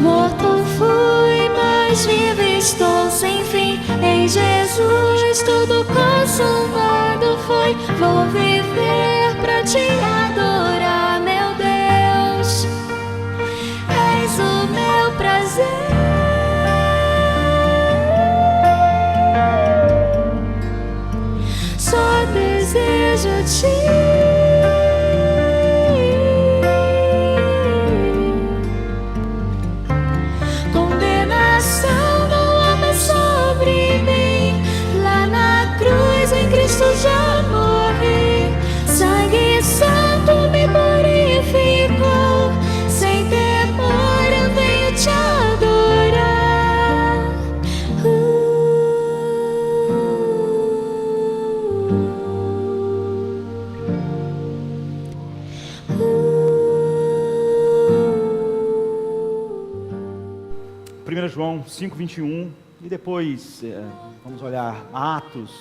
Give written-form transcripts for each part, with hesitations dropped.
Morto fui, mas vivo estou sem fim. Em Jesus tudo consumado foi. Vou viver pra te adorar, meu Deus. És o meu prazer. Só desejo te. Já morri, sangue santo me purificou. Sem temor eu venho te adorar. João 5:21 e depois vamos olhar Atos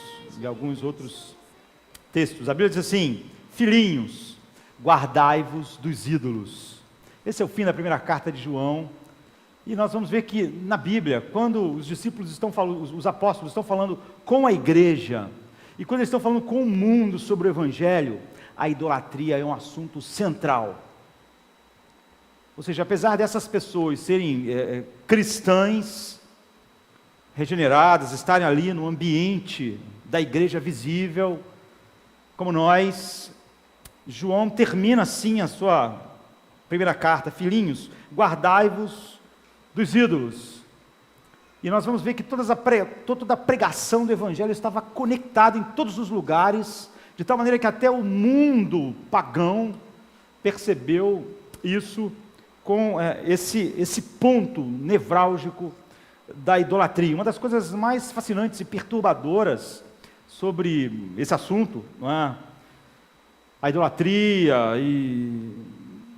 e alguns outros textos. A Bíblia diz assim: filhinhos, guardai-vos dos ídolos. Esse é o fim da primeira carta de João. E nós vamos ver que na Bíblia, quando os discípulos estão falando, os apóstolos estão falando com a igreja, e quando eles estão falando com o mundo sobre o Evangelho, a idolatria é um assunto central. Ou seja, apesar dessas pessoas serem cristãs, regeneradas, estarem ali no ambiente da igreja visível, como nós, João termina assim a sua primeira carta: filhinhos, guardai-vos dos ídolos. E nós vamos ver que toda a pregação do Evangelho estava conectada em todos os lugares, de tal maneira que até o mundo pagão percebeu isso com esse ponto nevrálgico da idolatria. Uma das coisas mais fascinantes e perturbadoras sobre esse assunto, não é? A idolatria e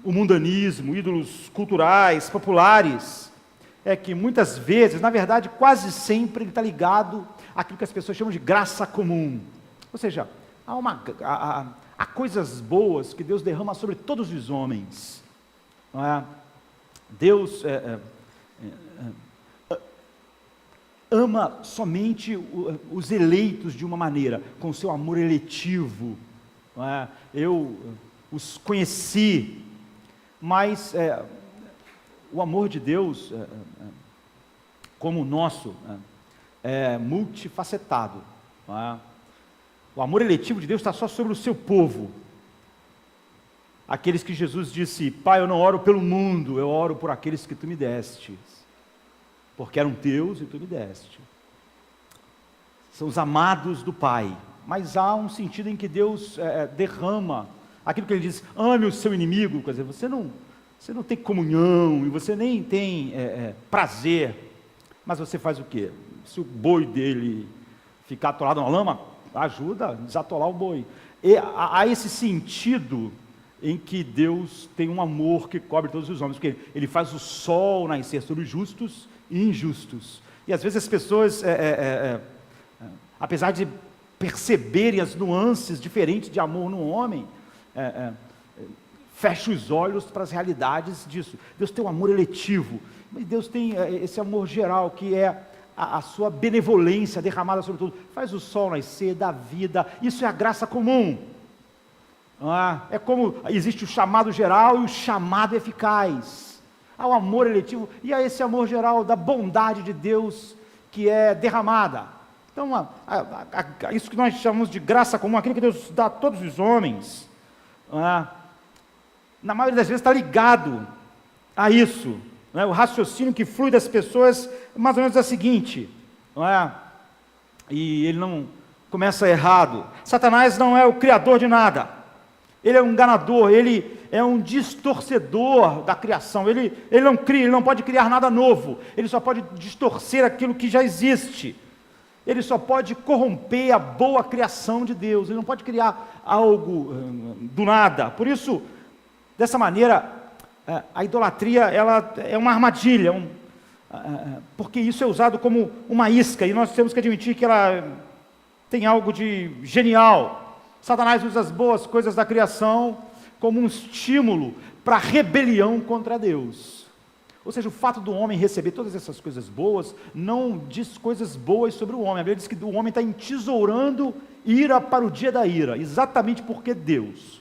o mundanismo, ídolos culturais, populares, é que muitas vezes, na verdade quase sempre, ele está ligado àquilo que as pessoas chamam de graça comum. Ou seja, há coisas boas que Deus derrama sobre todos os homens, não é? Deus ama somente os eleitos de uma maneira, com seu amor eletivo, não é? Eu os conheci, mas o amor de Deus, como o nosso, é multifacetado, não é? O amor eletivo de Deus está só sobre o seu povo, aqueles que Jesus disse: Pai, eu não oro pelo mundo, eu oro por aqueles que Tu me destes, porque eram Teus e Tu me deste. São os amados do Pai. Mas há um sentido em que Deus derrama aquilo que Ele diz: ame o seu inimigo. Quer dizer, você não tem comunhão, e você nem tem prazer, mas você faz o quê? Se o boi dele ficar atolado na lama, ajuda a desatolar o boi. E há esse sentido em que Deus tem um amor que cobre todos os homens, porque Ele faz o sol nascer sobre os justos e injustos. E às vezes as pessoas, apesar de perceberem as nuances diferentes de amor no homem, fecham os olhos para as realidades disso. Deus tem um amor eletivo, mas Deus tem esse amor geral, que é a sua benevolência derramada sobre tudo. Faz o sol nascer, dá vida. Isso é a graça comum. É como existe o chamado geral e o chamado eficaz. Há o amor eletivo e há esse amor geral da bondade de Deus que é derramada. Então, isso que nós chamamos de graça comum, aquilo que Deus dá a todos os homens, na maioria das vezes está ligado a isso. O raciocínio que flui das pessoas é mais ou menos o seguinte, e ele não começa errado: Satanás não é o criador de nada. Ele é um enganador, ele é um distorcedor da criação. Ele não cria, ele não pode criar nada novo. Ele só pode distorcer aquilo que já existe. Ele só pode corromper a boa criação de Deus. Ele não pode criar algo do nada. Por isso, dessa maneira, a idolatria ela é uma armadilha, porque isso é usado como uma isca, e nós temos que admitir que ela tem algo de genial. Satanás usa as boas coisas da criação como um estímulo para a rebelião contra Deus. Ou seja, o fato do homem receber todas essas coisas boas, não diz coisas boas sobre o homem. A Bíblia diz que o homem está entesourando ira para o dia da ira, exatamente porque Deus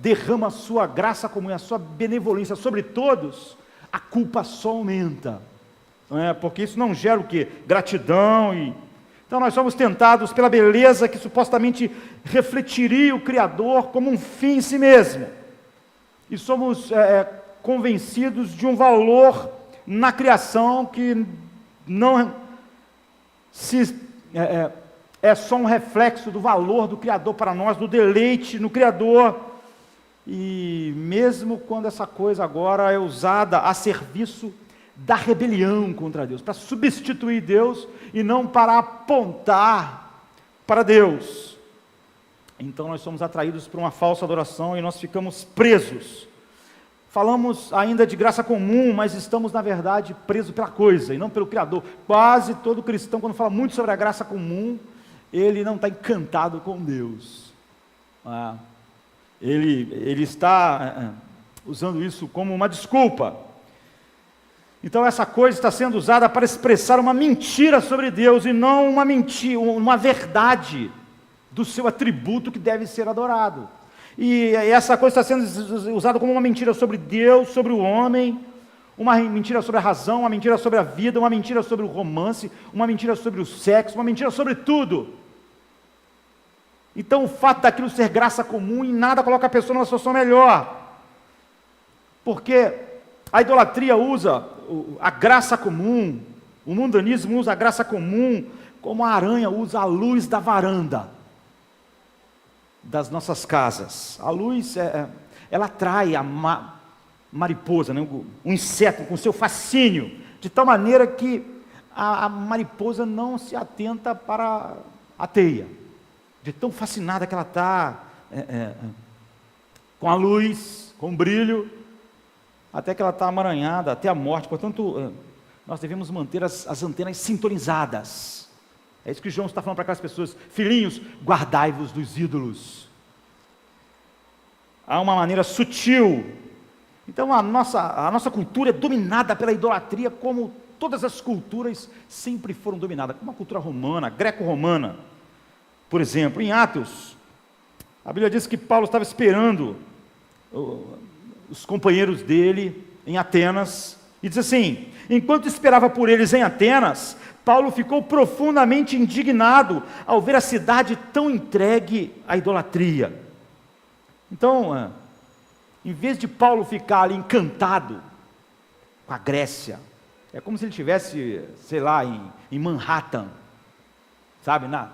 derrama a sua graça comum, a sua benevolência sobre todos, a culpa só aumenta. Não é? Porque isso não gera o quê? Gratidão. Então nós somos tentados pela beleza que supostamente refletiria o Criador como um fim em si mesmo. E somos convencidos de um valor na criação que não é só um reflexo do valor do Criador para nós, do deleite no Criador. E mesmo quando essa coisa agora é usada a serviço da rebelião contra Deus, para substituir Deus e não para apontar para Deus, então nós somos atraídos por uma falsa adoração e nós ficamos presos. Falamos ainda de graça comum, mas estamos na verdade presos pela coisa e não pelo Criador. Quase todo cristão, quando fala muito sobre a graça comum, ele não está encantado com Deus. Ele está usando isso como uma desculpa. Então essa coisa está sendo usada para expressar uma mentira sobre Deus e não uma mentira, uma verdade do seu atributo que deve ser adorado. E essa coisa está sendo usada como uma mentira sobre Deus, sobre o homem, uma mentira sobre a razão, uma mentira sobre a vida, uma mentira sobre o romance, uma mentira sobre o sexo, uma mentira sobre tudo. Então o fato daquilo ser graça comum em nada coloca a pessoa numa situação melhor, porque a idolatria usa a graça comum, o mundanismo usa a graça comum como a aranha usa a luz da varanda das nossas casas. A luz, ela atrai a mariposa, né? O inseto com seu fascínio, de tal maneira que a mariposa não se atenta para a teia, de tão fascinada que ela está com a luz, com o brilho, até que ela está amaranhada, até a morte. Portanto, nós devemos manter as antenas sintonizadas. É isso que João está falando para aquelas pessoas: filhinhos, guardai-vos dos ídolos. Há uma maneira sutil. Então a nossa cultura é dominada pela idolatria, como todas as culturas sempre foram dominadas, como a cultura romana, greco-romana. Por exemplo, em Atos, a Bíblia diz que Paulo estava esperando os companheiros dele em Atenas, e diz assim: enquanto esperava por eles em Atenas, Paulo ficou profundamente indignado ao ver a cidade tão entregue à idolatria. Então, em vez de Paulo ficar ali encantado com a Grécia, é como se ele estivesse, sei lá, em Manhattan, sabe, na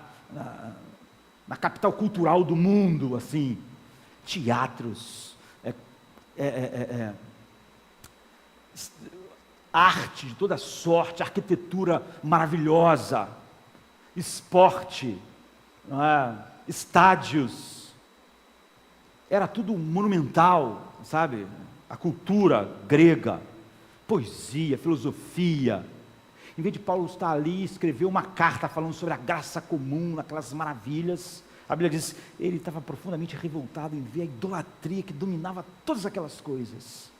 capital cultural do mundo, assim, teatros, arte de toda sorte, arquitetura maravilhosa, esporte, estádios, era tudo monumental, sabe? A cultura grega, poesia, filosofia. Em vez de Paulo estar ali e escrever uma carta falando sobre a graça comum, aquelas maravilhas, a Bíblia diz, ele estava profundamente revoltado em ver a idolatria que dominava todas aquelas coisas.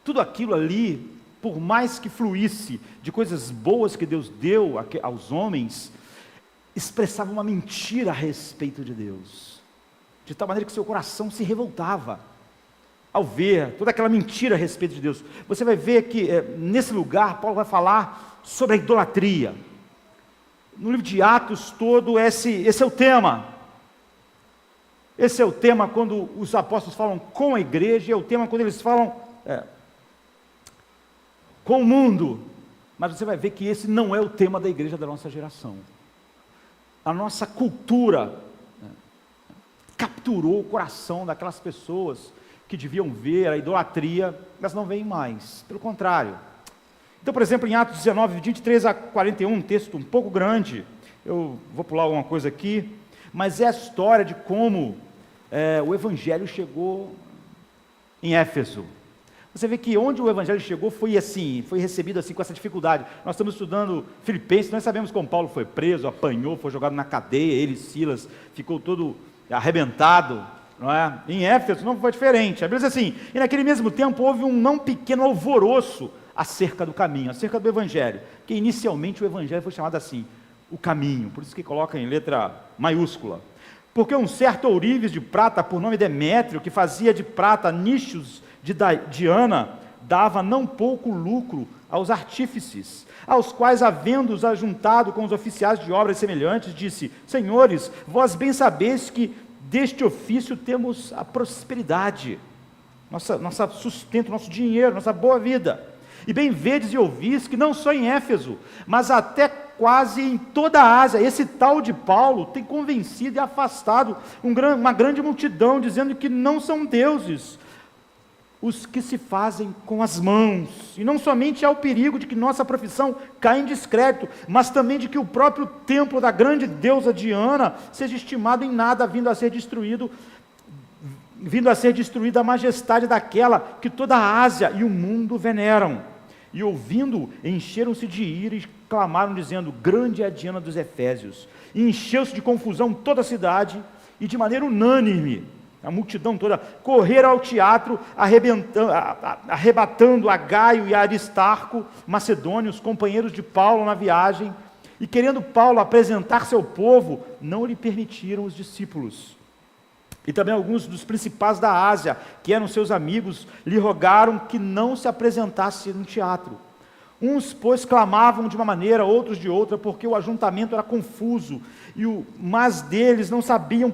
Tudo aquilo ali, por mais que fluísse de coisas boas que Deus deu aos homens, expressava uma mentira a respeito de Deus, de tal maneira que seu coração se revoltava ao ver toda aquela mentira a respeito de Deus. Você vai ver que nesse lugar Paulo vai falar sobre a idolatria. No livro de Atos todo, esse é o tema. Esse é o tema quando os apóstolos falam com a igreja, é o tema quando eles falam com o mundo. Mas você vai ver que esse não é o tema da igreja da nossa geração. A nossa cultura capturou o coração daquelas pessoas que deviam ver a idolatria, mas não veem mais, pelo contrário. Então, por exemplo, em Atos 19, 23 a 41, um texto um pouco grande, eu vou pular alguma coisa aqui, mas é a história de como o Evangelho chegou em Éfeso. Você vê que onde o Evangelho chegou foi recebido assim com essa dificuldade. Nós estamos estudando Filipenses, nós sabemos como Paulo foi preso, apanhou, foi jogado na cadeia, ele e Silas, ficou todo arrebentado, não é? Em Éfeso não foi diferente. A Bíblia diz assim: e naquele mesmo tempo houve um não pequeno alvoroço acerca do caminho, acerca do Evangelho, que inicialmente o Evangelho foi chamado assim, o caminho, por isso que coloca em letra maiúscula. Porque um certo ourives de prata, por nome Demétrio, que fazia de prata nichos de Diana, dava não pouco lucro aos artífices, aos quais, havendo-os ajuntado com os oficiais de obras semelhantes, disse: senhores, vós bem sabeis que deste ofício temos a prosperidade, nosso sustento, nosso dinheiro, nossa boa vida. E bem vedes e ouvis que não só em Éfeso, mas até quase em toda a Ásia, esse tal de Paulo tem convencido e afastado uma grande multidão, dizendo que não são deuses os que se fazem com as mãos. E não somente há o perigo de que nossa profissão caia em descrédito, mas também de que o próprio templo da grande deusa Diana seja estimado em nada, vindo a ser destruída a majestade daquela que toda a Ásia e o mundo veneram. E ouvindo, encheram-se de ira e clamaram, dizendo: grande é a Diana dos Efésios. E encheu-se de confusão toda a cidade, e de maneira unânime, a multidão toda, correram ao teatro, arrebatando a Gaio e a Aristarco, macedônios, companheiros de Paulo na viagem, e querendo Paulo apresentar-se ao povo, não lhe permitiram os discípulos. E também alguns dos principais da Ásia, que eram seus amigos, lhe rogaram que não se apresentasse no teatro. Uns, pois, clamavam de uma maneira, outros de outra, porque o ajuntamento era confuso, mas deles não sabiam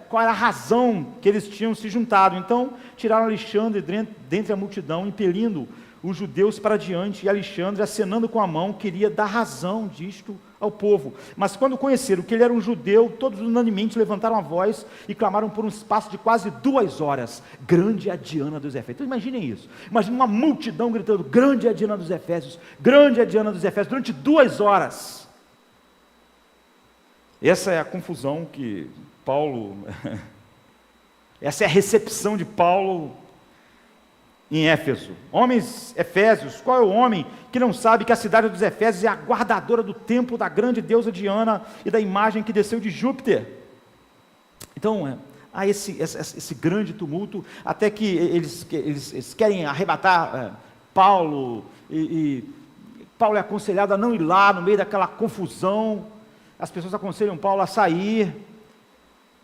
qual era a razão que eles tinham se juntado. Então, tiraram Alexandre dentre a multidão, impelindo os judeus para diante, e Alexandre, acenando com a mão, queria dar razão disto ao povo. Mas quando conheceram que ele era um judeu, todos unanimemente levantaram a voz e clamaram por um espaço de quase 2 horas: grande é a Diana dos Efésios. Então imaginem isso, imaginem uma multidão gritando: grande é a Diana dos Efésios, grande é a Diana dos Efésios, durante 2 horas. Essa é a confusão que Paulo, essa é a recepção de Paulo em Éfeso. Homens efésios, qual é o homem que não sabe que a cidade dos Efésios é a guardadora do templo da grande deusa Diana e da imagem que desceu de Júpiter? Então, há esse grande tumulto, até que eles querem arrebatar Paulo, e Paulo é aconselhado a não ir lá no meio daquela confusão. As pessoas aconselham Paulo a sair,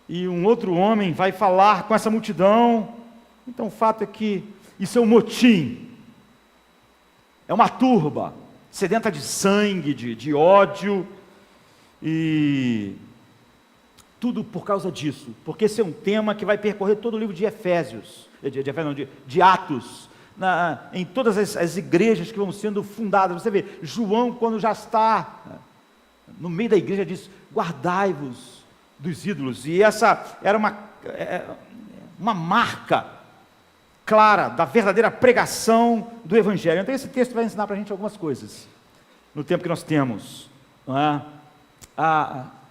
e um outro homem vai falar com essa multidão. Então o fato é que isso é um motim, é uma turba sedenta de sangue, de ódio, e tudo por causa disso, porque esse é um tema que vai percorrer todo o livro de Efésios, de Atos, em todas as igrejas que vão sendo fundadas. Você vê, João, quando já está no meio da igreja, diz: guardai-vos dos ídolos, e essa era uma marca clara da verdadeira pregação do Evangelho. Então esse texto vai ensinar para a gente algumas coisas, no tempo que nós temos, não é?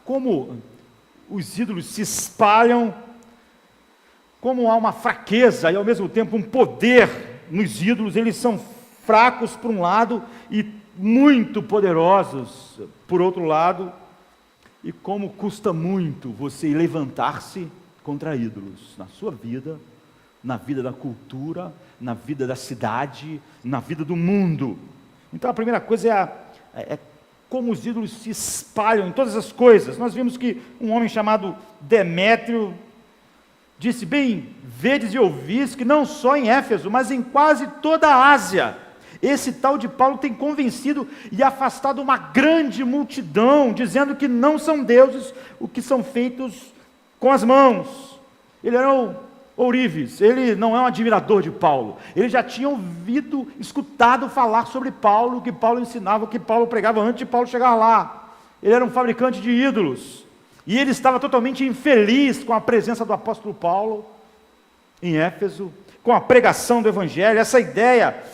Como os ídolos se espalham, como há uma fraqueza e ao mesmo tempo um poder nos ídolos. Eles são fracos por um lado e muito poderosos por outro lado, e como custa muito você levantar-se contra ídolos na sua vida, na vida da cultura, na vida da cidade, na vida do mundo. Então a primeira coisa é como os ídolos se espalham em todas as coisas. Nós vimos que um homem chamado Demétrio disse: bem, vedes e ouvis que não só em Éfeso, mas em quase toda a Ásia, esse tal de Paulo tem convencido e afastado uma grande multidão, dizendo que não são deuses o que são feitos com as mãos. Ele era ourives, ele não é um admirador de Paulo, ele já tinha escutado falar sobre Paulo, o que Paulo ensinava, o que Paulo pregava antes de Paulo chegar lá. Ele era um fabricante de ídolos, e ele estava totalmente infeliz com a presença do apóstolo Paulo em Éfeso, com a pregação do Evangelho. Essa ideia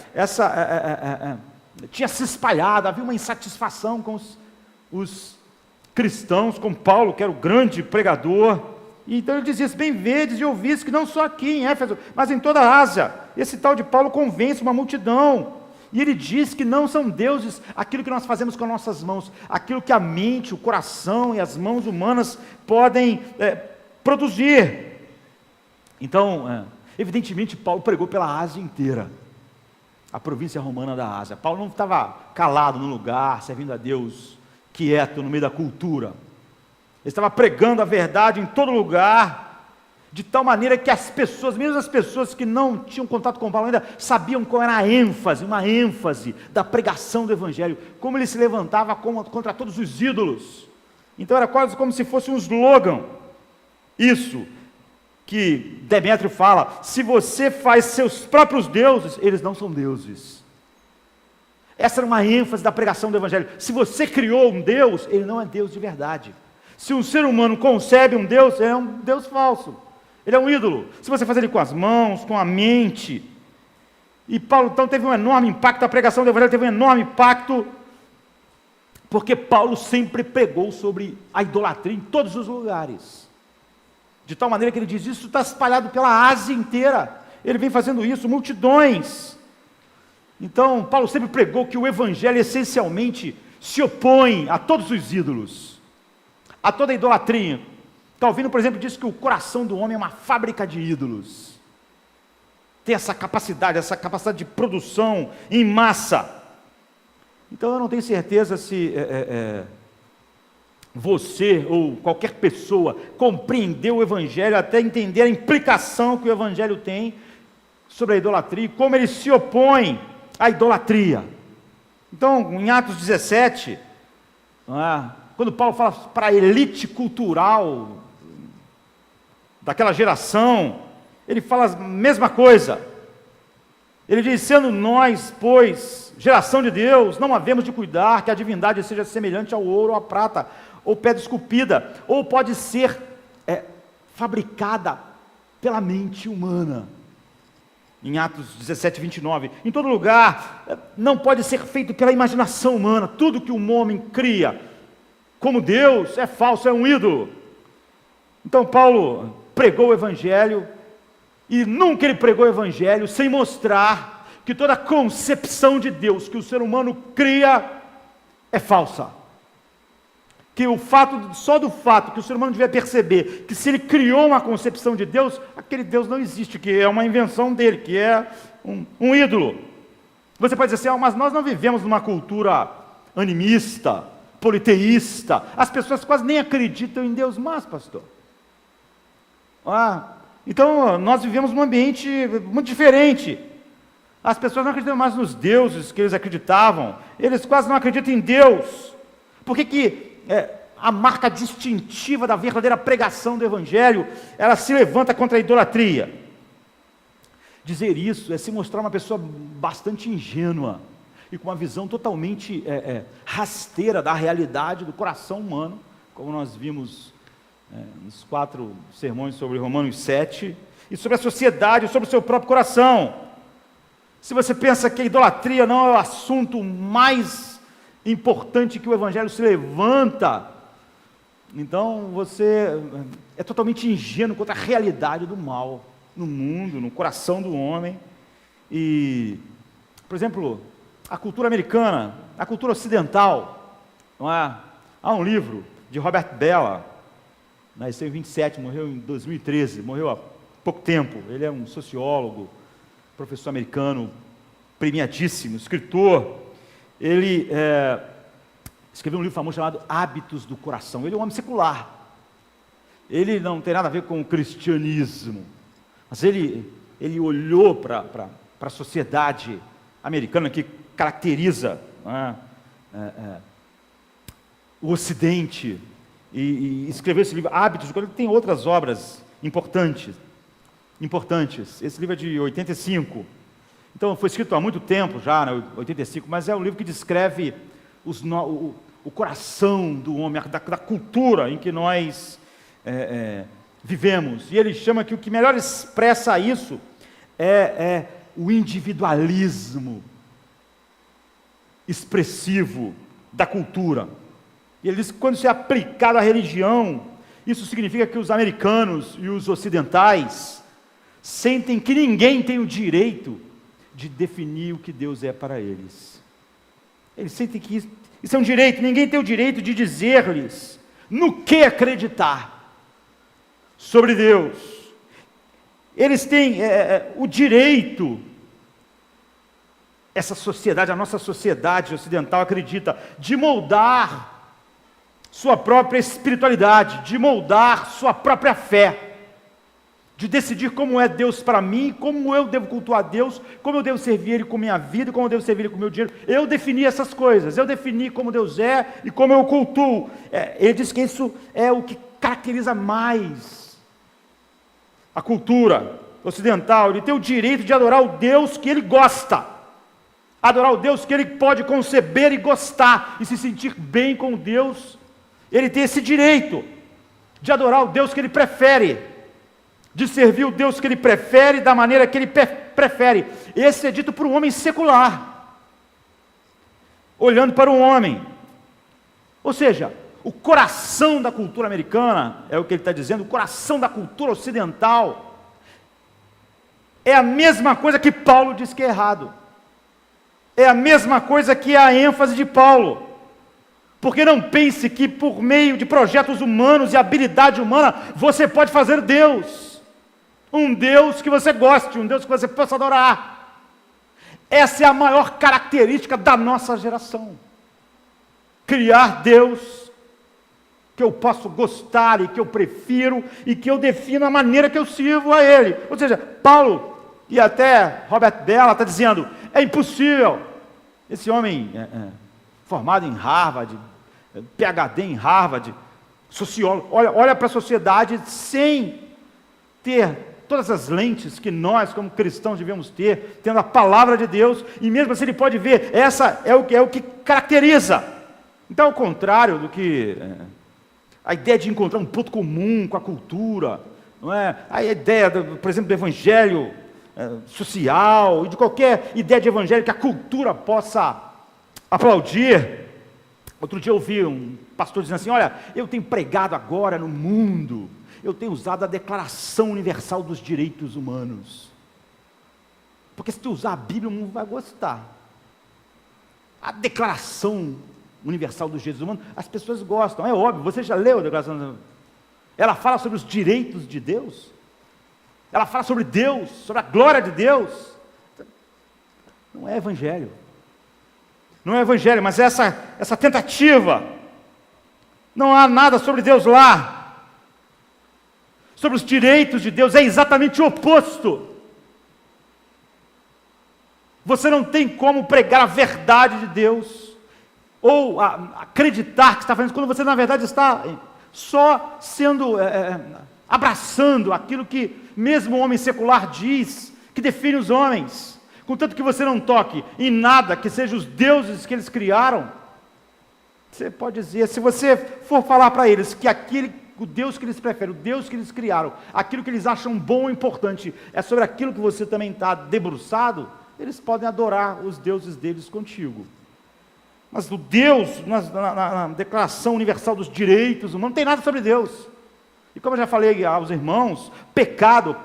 tinha se espalhado, havia uma insatisfação com os cristãos, com Paulo, que era o grande pregador. Então ele dizia: bem vedes e ouvis que não só aqui em Éfeso, mas em toda a Ásia, esse tal de Paulo convence uma multidão, e ele diz que não são deuses aquilo que nós fazemos com as nossas mãos, aquilo que a mente, o coração e as mãos humanas podem produzir. Então, evidentemente, Paulo pregou pela Ásia inteira, a província romana da Ásia. Paulo não estava calado no lugar, servindo a Deus, quieto, no meio da cultura. Ele estava pregando a verdade em todo lugar, de tal maneira que as pessoas, mesmo as pessoas que não tinham contato com Paulo ainda, sabiam qual era a ênfase, uma ênfase da pregação do Evangelho, como ele se levantava contra todos os ídolos. Então era quase como se fosse um slogan, isso que Demétrio fala: se você faz seus próprios deuses, eles não são deuses. Essa era uma ênfase da pregação do Evangelho. Se você criou um Deus, ele não é Deus de verdade. Se um ser humano concebe um Deus, é um Deus falso. Ele é um ídolo. Se você faz ele com as mãos, com a mente. E Paulo, então, teve um enorme impacto, a pregação do Evangelho teve um enorme impacto, porque Paulo sempre pregou sobre a idolatria em todos os lugares. De tal maneira que ele diz, isso está espalhado pela Ásia inteira. Ele vem fazendo isso, multidões. Então, Paulo sempre pregou que o Evangelho essencialmente se opõe a todos os ídolos, a toda a idolatria. Calvino, por exemplo, diz que o coração do homem é uma fábrica de ídolos. Tem essa capacidade de produção em massa. Então eu não tenho certeza se você ou qualquer pessoa compreendeu o Evangelho até entender a implicação que o Evangelho tem sobre a idolatria e como ele se opõe à idolatria. Então, em Atos 17, quando Paulo fala para a elite cultural daquela geração, ele fala a mesma coisa. Ele diz, sendo nós, pois, geração de Deus, não havemos de cuidar que a divindade seja semelhante ao ouro ou à prata, ou pedra esculpida, ou pode ser fabricada pela mente humana. Em Atos 17, 29, em todo lugar, não pode ser feito pela imaginação humana. Tudo que um homem cria como Deus é falso, é um ídolo. Então Paulo pregou o Evangelho, e nunca ele pregou o Evangelho sem mostrar que toda concepção de Deus que o ser humano cria é falsa. Que só do fato que o ser humano devia perceber que se ele criou uma concepção de Deus, aquele Deus não existe, que é uma invenção dele, que é um ídolo. Você pode dizer assim, mas nós não vivemos numa cultura animista, politeísta, as pessoas quase nem acreditam em Deus, mas pastor, então nós vivemos num ambiente muito diferente. As pessoas não acreditam mais nos deuses que eles acreditavam, eles quase não acreditam em Deus. Por que a marca distintiva da verdadeira pregação do Evangelho, ela se levanta contra a idolatria? Dizer isso é se mostrar uma pessoa bastante ingênua e com uma visão totalmente rasteira da realidade do coração humano, como nós vimos nos 4 sermões sobre Romanos 7, e sobre a sociedade, sobre o seu próprio coração. Se você pensa que a idolatria não é o assunto mais importante que o Evangelho se levanta, então você é totalmente ingênuo contra a realidade do mal no mundo, no coração do homem. E, por exemplo, a cultura americana, a cultura ocidental, não é? Há um livro de Robert Bellah, nasceu em 27, morreu em 2013, morreu há pouco tempo. Ele é um sociólogo, professor americano, premiadíssimo, escritor. Ele escreveu um livro famoso chamado Hábitos do Coração. Ele é um homem secular. Ele não tem nada a ver com o cristianismo, mas ele olhou para a sociedade americana que caracteriza o Ocidente, e escreveu esse livro, Hábitos do Coração. Tem outras obras importantes. Esse livro é de 85. Então, foi escrito há muito tempo já, né, 85, mas é um livro que descreve o coração do homem, da cultura em que nós vivemos. E ele chama que o que melhor expressa isso é o individualismo expressivo da cultura. E ele diz que quando isso é aplicado à religião, isso significa que os americanos e os ocidentais sentem que ninguém tem o direito de definir o que Deus é para eles. Eles sentem que isso é um direito, ninguém tem o direito de dizer-lhes no que acreditar sobre Deus. eles têm o direito, essa sociedade, a nossa sociedade ocidental acredita, de moldar sua própria espiritualidade, de moldar sua própria fé, de decidir como é Deus para mim, como eu devo cultuar Deus, como eu devo servir Ele com minha vida, como eu devo servir Ele com o meu dinheiro. Eu defini essas coisas, eu defini como Deus é e como eu cultuo. Ele diz que isso é o que caracteriza mais a cultura ocidental. Ele tem o direito de adorar o Deus que ele gosta, adorar o Deus que ele pode conceber e gostar, e se sentir bem com Deus. Ele tem esse direito de adorar o Deus que ele prefere, de servir o Deus que ele prefere, da maneira que ele prefere. Esse é dito por um homem secular, olhando para um homem. Ou seja, o coração da cultura americana, é o que ele está dizendo, o coração da cultura ocidental, é a mesma coisa que Paulo diz que é errado. É a mesma coisa que a ênfase de Paulo. Porque não pense que por meio de projetos humanos e habilidade humana, você pode fazer Deus. Um Deus que você goste, um Deus que você possa adorar. Essa é a maior característica da nossa geração. Criar Deus que eu posso gostar e que eu prefiro e que eu defino a maneira que eu sirvo a Ele. Ou seja, Paulo e até Robert Bella está dizendo, é impossível. Esse homem formado em Harvard, PhD em Harvard, sociólogo, olha para a sociedade sem ter todas as lentes que nós, como cristãos, devemos ter, tendo a palavra de Deus, e mesmo assim ele pode ver, essa é o que caracteriza. Então, ao contrário do que a ideia de encontrar um ponto comum com a cultura, não é? A ideia, por exemplo, do evangelho social, e de qualquer ideia de evangelho que a cultura possa aplaudir. Outro dia eu ouvi um pastor dizendo assim, olha, eu tenho pregado agora no mundo, eu tenho usado a Declaração Universal dos Direitos Humanos, porque se tu usar a Bíblia, o mundo vai gostar. A Declaração Universal dos Direitos Humanos, as pessoas gostam, é óbvio, você já leu a Declaração Universal? Ela fala sobre os direitos de Deus, ela fala sobre Deus, sobre a glória de Deus. Não é evangelho, não é evangelho, mas essa tentativa, não há nada sobre Deus lá, sobre os direitos de Deus, é exatamente o oposto. Você não tem como pregar a verdade de Deus, ou acreditar que está fazendo, quando você na verdade está só sendo, abraçando aquilo que mesmo o homem secular diz, que define os homens, contanto que você não toque em nada que seja os deuses que eles criaram. Você pode dizer, se você for falar para eles que o Deus que eles preferem, o Deus que eles criaram, aquilo que eles acham bom ou importante, é sobre aquilo que você também está debruçado, eles podem adorar os deuses deles contigo. Mas o Deus, na Declaração Universal dos Direitos Humanos, não tem nada sobre Deus. E como eu já falei aos irmãos, pecado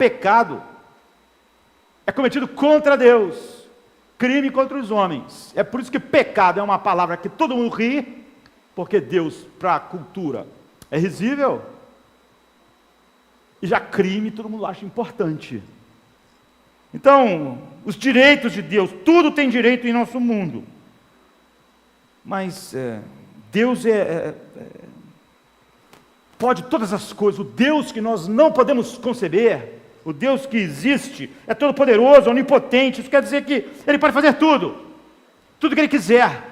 é cometido contra Deus, crime contra os homens. É por isso que pecado é uma palavra que todo mundo ri, porque Deus, para a cultura, é risível, e já crime todo mundo acha importante. Então, os direitos de Deus, tudo tem direito em nosso mundo, mas Deus pode todas as coisas. O Deus que nós não podemos conceber, o Deus que existe, é todo poderoso, onipotente. Isso quer dizer que Ele pode fazer tudo que Ele quiser.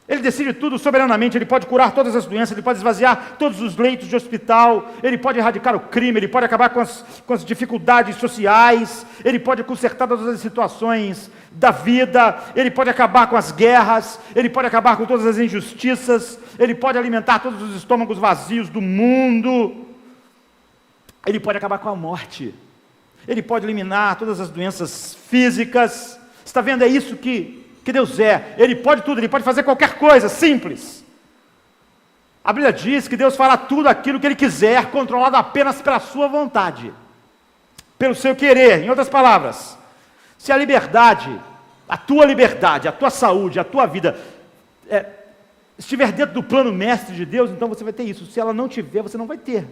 Ele decide tudo soberanamente. Ele pode curar todas as doenças, Ele pode esvaziar todos os leitos de hospital, Ele pode erradicar o crime, Ele pode acabar com as dificuldades sociais, Ele pode consertar todas as situações da vida, Ele pode acabar com as guerras, Ele pode acabar com todas as injustiças, Ele pode alimentar todos os estômagos vazios do mundo, Ele pode acabar com a morte, Ele pode eliminar todas as doenças físicas. Você está vendo? É isso que Deus é. Ele pode tudo, Ele pode fazer qualquer coisa, simples. A Bíblia diz que Deus fará tudo aquilo que Ele quiser, controlado apenas pela sua vontade, pelo seu querer. Em outras palavras, se a liberdade, a tua saúde, a tua vida estiver dentro do plano mestre de Deus, então você vai ter isso. Se ela não tiver, você não vai ter.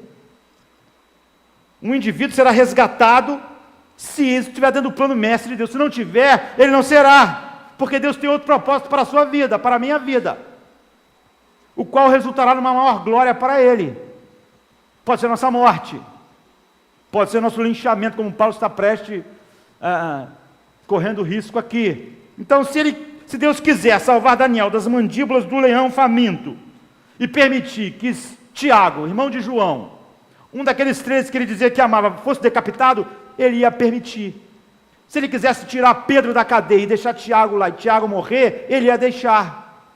Um indivíduo será resgatado Se isso estiver dentro do plano mestre de Deus. Se não tiver, ele não será. Porque Deus tem outro propósito para a sua vida, para a minha vida, o qual resultará numa maior glória para ele. Pode ser nossa morte, pode ser nosso linchamento, como Paulo está prestes correndo risco aqui. Então, se Deus quiser salvar Daniel das mandíbulas do leão faminto e permitir que Tiago, irmão de João, um daqueles 13 que ele dizia que amava, fosse decapitado, ele ia permitir. Se ele quisesse tirar Pedro da cadeia e deixar Tiago lá e Tiago morrer, ele ia deixar.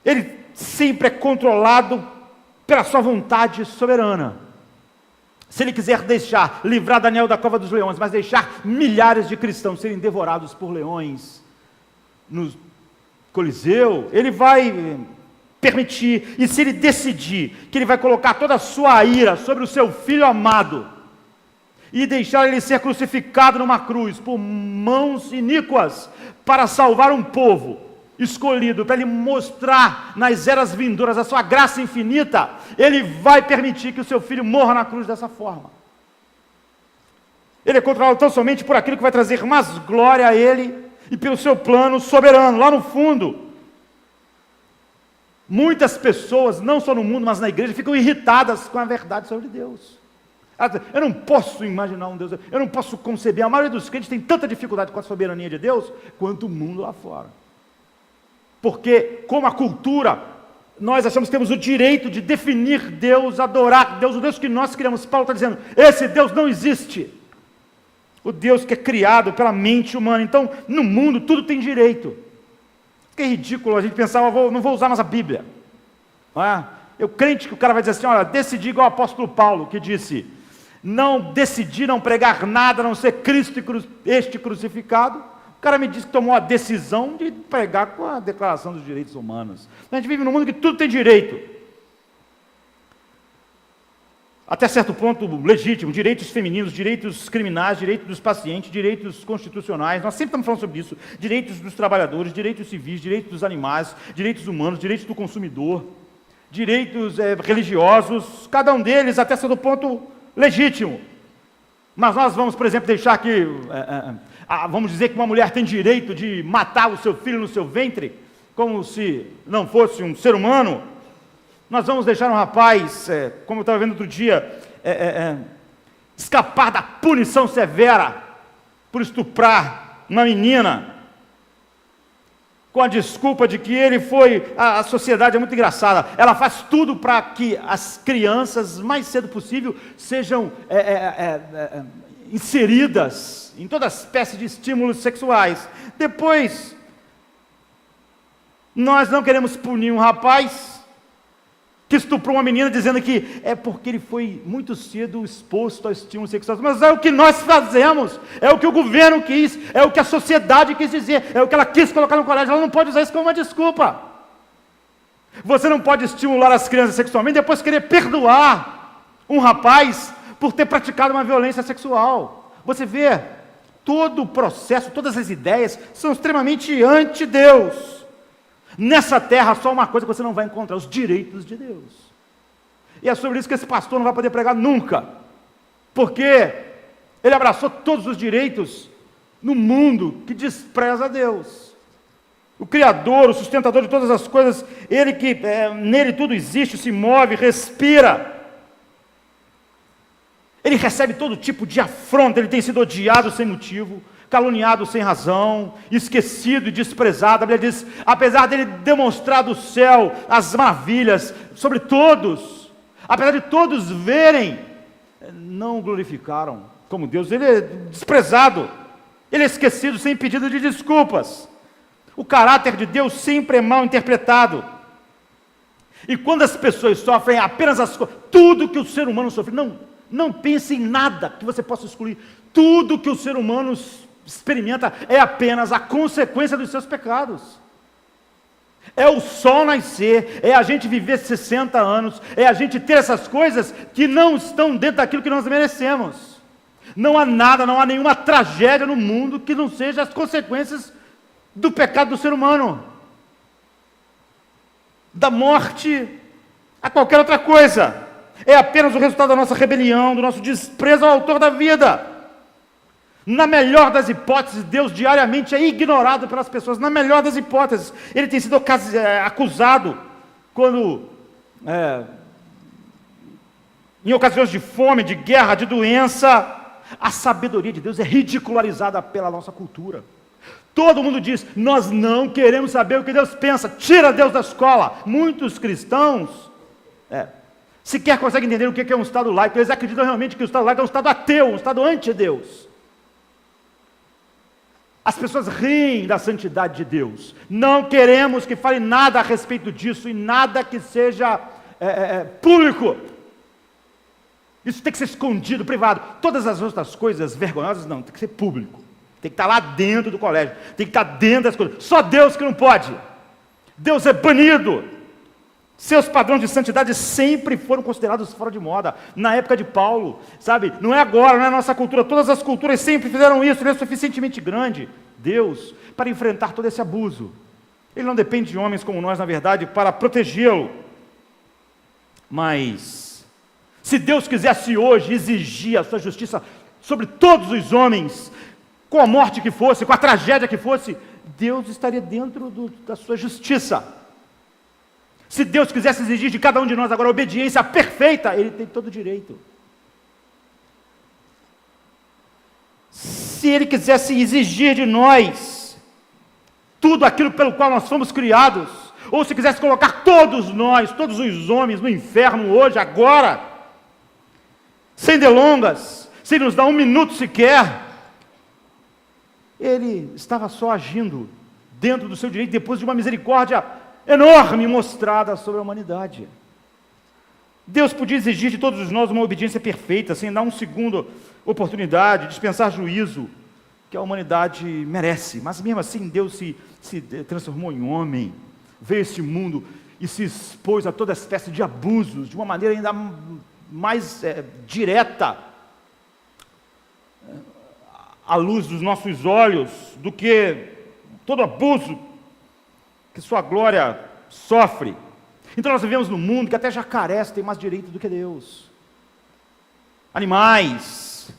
Ele sempre é controlado pela sua vontade soberana. Se ele quiser livrar Daniel da cova dos leões, mas deixar milhares de cristãos serem devorados por leões no Coliseu, ele vai permitir. E se ele decidir que ele vai colocar toda a sua ira sobre o seu filho amado e deixar ele ser crucificado numa cruz por mãos iníquas para salvar um povo escolhido, para ele mostrar nas eras vindouras a sua graça infinita, ele vai permitir que o seu filho morra na cruz dessa forma. Ele é controlado tão somente por aquilo que vai trazer mais glória a ele e pelo seu plano soberano. Lá no fundo, muitas pessoas, não só no mundo, mas na igreja, ficam irritadas com a verdade sobre Deus. Eu não posso imaginar um Deus, eu não posso conceber. A maioria dos crentes tem tanta dificuldade com a soberania de Deus quanto o mundo lá fora. Porque, como a cultura, nós achamos que temos o direito de definir Deus, adorar Deus, o Deus que nós criamos. Paulo está dizendo, esse Deus não existe. O Deus que é criado pela mente humana. Então, no mundo, tudo tem direito. Que é ridículo a gente pensar, não vou usar mais a Bíblia. Não é? Eu crente que o cara vai dizer assim, olha, decidi igual o apóstolo Paulo, que disse, não decidi não pregar nada, a não ser Cristo e este crucificado. O cara me disse que tomou a decisão de pregar com a Declaração dos Direitos Humanos. A gente vive num mundo que tudo tem direito. Até certo ponto legítimo, direitos femininos, direitos criminais, direitos dos pacientes, direitos constitucionais, nós sempre estamos falando sobre isso, direitos dos trabalhadores, direitos civis, direitos dos animais, direitos humanos, direitos do consumidor, direitos religiosos, cada um deles até certo ponto legítimo. Mas nós vamos, por exemplo, deixar que, vamos dizer que uma mulher tem direito de matar o seu filho no seu ventre, como se não fosse um ser humano. Nós vamos deixar um rapaz, como eu estava vendo outro dia, escapar da punição severa por estuprar uma menina, com a desculpa de que ele foi... A sociedade é muito engraçada, ela faz tudo para que as crianças, mais cedo possível, sejam inseridas em toda espécie de estímulos sexuais. Depois, nós não queremos punir um rapaz que estuprou uma menina, dizendo que é porque ele foi muito cedo exposto a estímulos sexuais. Mas é o que nós fazemos, é o que o governo quis, é o que a sociedade quis dizer, é o que ela quis colocar no colégio. Ela não pode usar isso como uma desculpa. Você não pode estimular as crianças sexualmente e depois querer perdoar um rapaz por ter praticado uma violência sexual. Você vê, todo o processo, todas as ideias são extremamente anti-Deus. Nessa terra, só uma coisa que você não vai encontrar, os direitos de Deus. E é sobre isso que esse pastor não vai poder pregar nunca, porque ele abraçou todos os direitos no mundo que despreza Deus. O Criador, o sustentador de todas as coisas, ele que nele tudo existe, se move, respira. Ele recebe todo tipo de afronta, ele tem sido odiado sem motivo, caluniado sem razão, esquecido e desprezado. A Bíblia diz, apesar dele demonstrar do céu as maravilhas sobre todos, apesar de todos verem, não o glorificaram como Deus. Ele é desprezado, ele é esquecido sem pedido de desculpas. O caráter de Deus sempre é mal interpretado. E quando as pessoas sofrem apenas tudo que o ser humano sofre, não pense em nada que você possa excluir. Tudo que o ser humano experimenta é apenas a consequência dos seus pecados. É o sol nascer, é a gente viver 60 anos, é a gente ter essas coisas que não estão dentro daquilo que nós merecemos. Não há nada, não há nenhuma tragédia no mundo que não seja as consequências do pecado do ser humano, da morte a qualquer outra coisa. É apenas o resultado da nossa rebelião, do nosso desprezo ao autor da vida. Na melhor das hipóteses, Deus diariamente é ignorado pelas pessoas. Na melhor das hipóteses, ele tem sido acusado quando, em ocasiões de fome, de guerra, de doença. A sabedoria de Deus é ridicularizada pela nossa cultura. Todo mundo diz, nós não queremos saber o que Deus pensa, tira Deus da escola. Muitos cristãos sequer conseguem entender o que é um Estado laico. Eles acreditam realmente que o Estado laico é um Estado ateu, um Estado anti-Deus. As pessoas riem da santidade de Deus. Não queremos que fale nada a respeito disso e nada que seja público. Isso tem que ser escondido, privado. Todas as outras coisas vergonhosas, não, tem que ser público. Tem que estar lá dentro do colégio, tem que estar dentro das coisas. Só Deus que não pode. Deus é banido. Seus padrões de santidade sempre foram considerados fora de moda. Na época de Paulo, sabe? Não é agora, não é a nossa cultura. Todas as culturas sempre fizeram isso. Ele é suficientemente grande, Deus, para enfrentar todo esse abuso. Ele não depende de homens como nós, na verdade, para protegê-lo. Mas, se Deus quisesse hoje exigir a sua justiça sobre todos os homens, com a morte que fosse, com a tragédia que fosse, Deus estaria dentro da sua justiça. Se Deus quisesse exigir de cada um de nós agora a obediência perfeita, Ele tem todo o direito. Se Ele quisesse exigir de nós tudo aquilo pelo qual nós fomos criados, ou se quisesse colocar todos nós, todos os homens no inferno hoje, agora, sem delongas, sem nos dar um minuto sequer, Ele estava só agindo dentro do seu direito, depois de uma misericórdia enorme mostrada sobre a humanidade. Deus podia exigir de todos nós uma obediência perfeita, sem dar uma segunda oportunidade, dispensar juízo que a humanidade merece, mas mesmo assim Deus se transformou em homem, veio a este mundo e se expôs a toda espécie de abusos, de uma maneira ainda mais direta, à luz dos nossos olhos, do que todo abuso que sua glória sofre. Então nós vivemos num mundo que até jacarés tem mais direito do que Deus. Animais,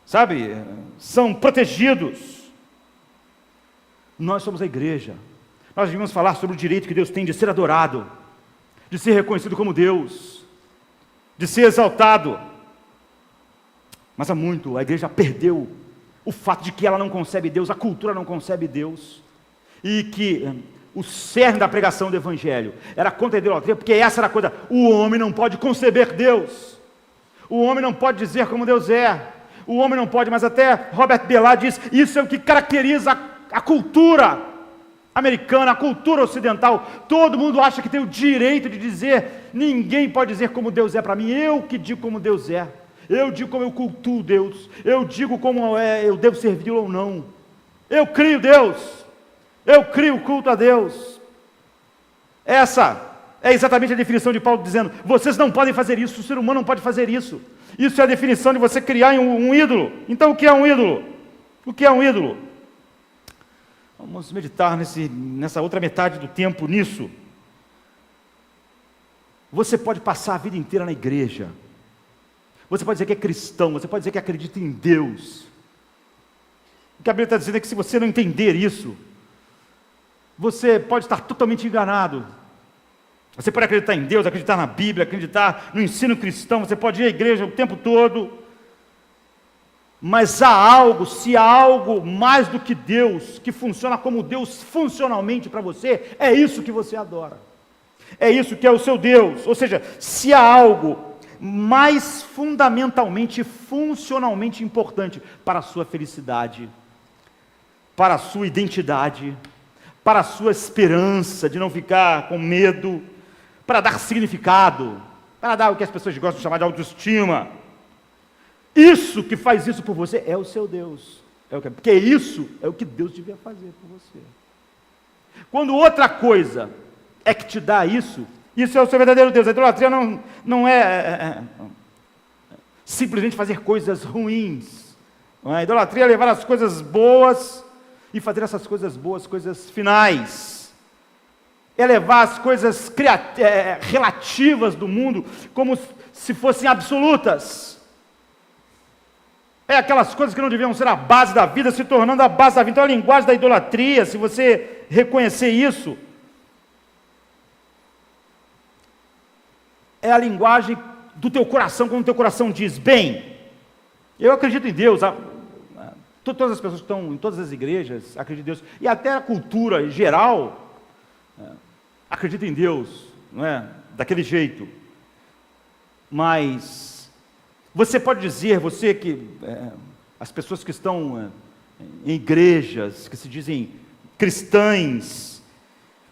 sabe, são protegidos. Nós somos a igreja. Nós devíamos falar sobre o direito que Deus tem de ser adorado, de ser reconhecido como Deus, de ser exaltado. Mas há muito, a igreja perdeu o fato de que ela não concebe Deus, a cultura não concebe Deus, e que o cerne da pregação do Evangelho era contra a idolatria, porque essa era a coisa, o homem não pode conceber Deus, o homem não pode dizer como Deus é, o homem não pode, mas até Robert Bellah diz, isso é o que caracteriza a cultura americana, a cultura ocidental. Todo mundo acha que tem o direito de dizer, ninguém pode dizer como Deus é para mim, eu que digo como Deus é, eu digo como eu cultuo Deus, eu digo como eu devo servi-lo ou não, eu crio Deus, eu crio o culto a Deus. Essa é exatamente a definição de Paulo dizendo, vocês não podem fazer isso, o ser humano não pode fazer isso. Isso é a definição de você criar um ídolo. Então o que é um ídolo? O que é um ídolo? Vamos meditar nessa outra metade do tempo nisso. Você pode passar a vida inteira na igreja, você pode dizer que é cristão, você pode dizer que acredita em Deus. O que a Bíblia está dizendo é que se você não entender isso, você pode estar totalmente enganado. Você pode acreditar em Deus, acreditar na Bíblia, acreditar no ensino cristão, você pode ir à igreja o tempo todo, mas há algo, se há algo mais do que Deus, que funciona como Deus funcionalmente para você, é isso que você adora, é isso que é o seu Deus. Ou seja, se há algo mais fundamentalmente, funcionalmente importante para a sua felicidade, para a sua identidade, para a sua esperança de não ficar com medo, para dar significado, para dar o que as pessoas gostam de chamar de autoestima. Isso que faz isso por você é o seu Deus. Porque isso é o que Deus devia fazer por você. Quando outra coisa é que te dá isso é o seu verdadeiro Deus. A idolatria não é simplesmente fazer coisas ruins. A idolatria é levar as coisas boas e fazer essas coisas boas, coisas finais. É levar as coisas relativas do mundo como se fossem absolutas. É aquelas coisas que não deviam ser a base da vida, se tornando a base da vida. Então a linguagem da idolatria, se você reconhecer isso, é a linguagem do teu coração, quando o teu coração diz, bem, eu acredito em Deus. Todas as pessoas que estão em todas as igrejas acreditam em Deus, e até a cultura em geral acredita em Deus, não é? Daquele jeito. Mas você pode dizer, você que as pessoas que estão em igrejas, que se dizem cristãs,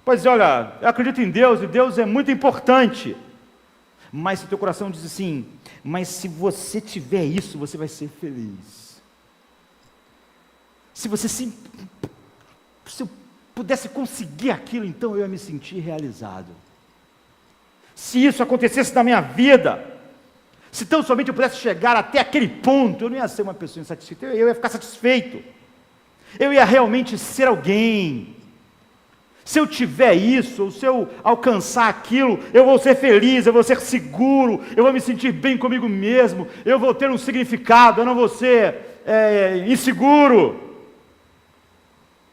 pois olha, eu acredito em Deus, e Deus é muito importante. Mas se o teu coração diz assim, mas se você tiver isso, você vai ser feliz. Se eu pudesse conseguir aquilo, então eu ia me sentir realizado. Se isso acontecesse na minha vida, se tão somente eu pudesse chegar até aquele ponto, eu não ia ser uma pessoa insatisfeita, eu ia ficar satisfeito. Eu ia realmente ser alguém. Se eu tiver isso, ou se eu alcançar aquilo, eu vou ser feliz, eu vou ser seguro, eu vou me sentir bem comigo mesmo, eu vou ter um significado, eu não vou ser inseguro.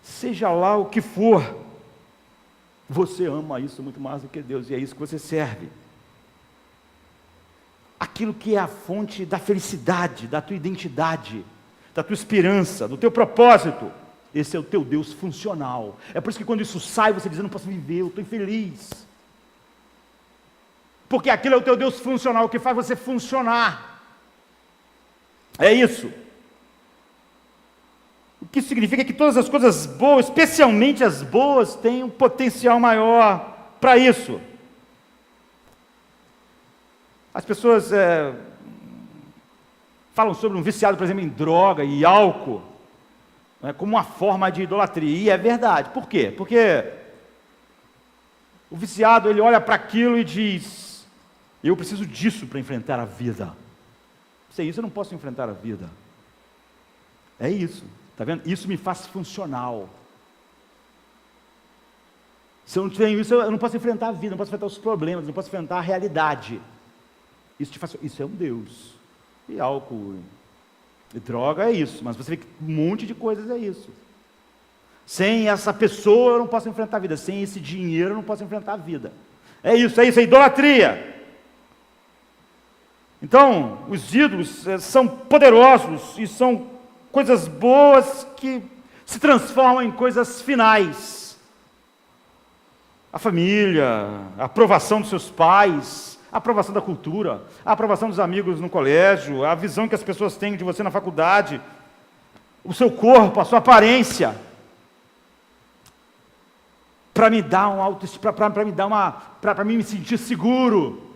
Seja lá o que for, você ama isso muito mais do que Deus, e é isso que você serve. Aquilo que é a fonte da felicidade, da tua identidade, da tua esperança, do teu propósito. Esse é o teu Deus funcional. É por isso que quando isso sai, você diz, eu não posso viver, eu estou infeliz. Porque aquilo é o teu Deus funcional, que faz você funcionar. É isso. O que significa que todas as coisas boas, especialmente as boas, têm um potencial maior para isso. As pessoas falam sobre um viciado, por exemplo, em droga e álcool, como uma forma de idolatria, e é verdade. Por quê? Porque o viciado, ele olha para aquilo e diz, eu preciso disso para enfrentar a vida. Sem isso eu não posso enfrentar a vida. É isso, está vendo? Isso me faz funcional. Se eu não tenho isso, eu não posso enfrentar a vida, não posso enfrentar os problemas, não posso enfrentar a realidade. Isso é um Deus. E álcool e droga é isso, mas você vê que um monte de coisas é isso. Sem essa pessoa eu não posso enfrentar a vida, sem esse dinheiro eu não posso enfrentar a vida. É isso, é idolatria. Então, os ídolos são poderosos e são coisas boas que se transformam em coisas finais. A família, a aprovação dos seus pais, a aprovação da cultura, a aprovação dos amigos no colégio, a visão que as pessoas têm de você na faculdade, o seu corpo, a sua aparência, para me dar um autoestima, para mim me sentir seguro,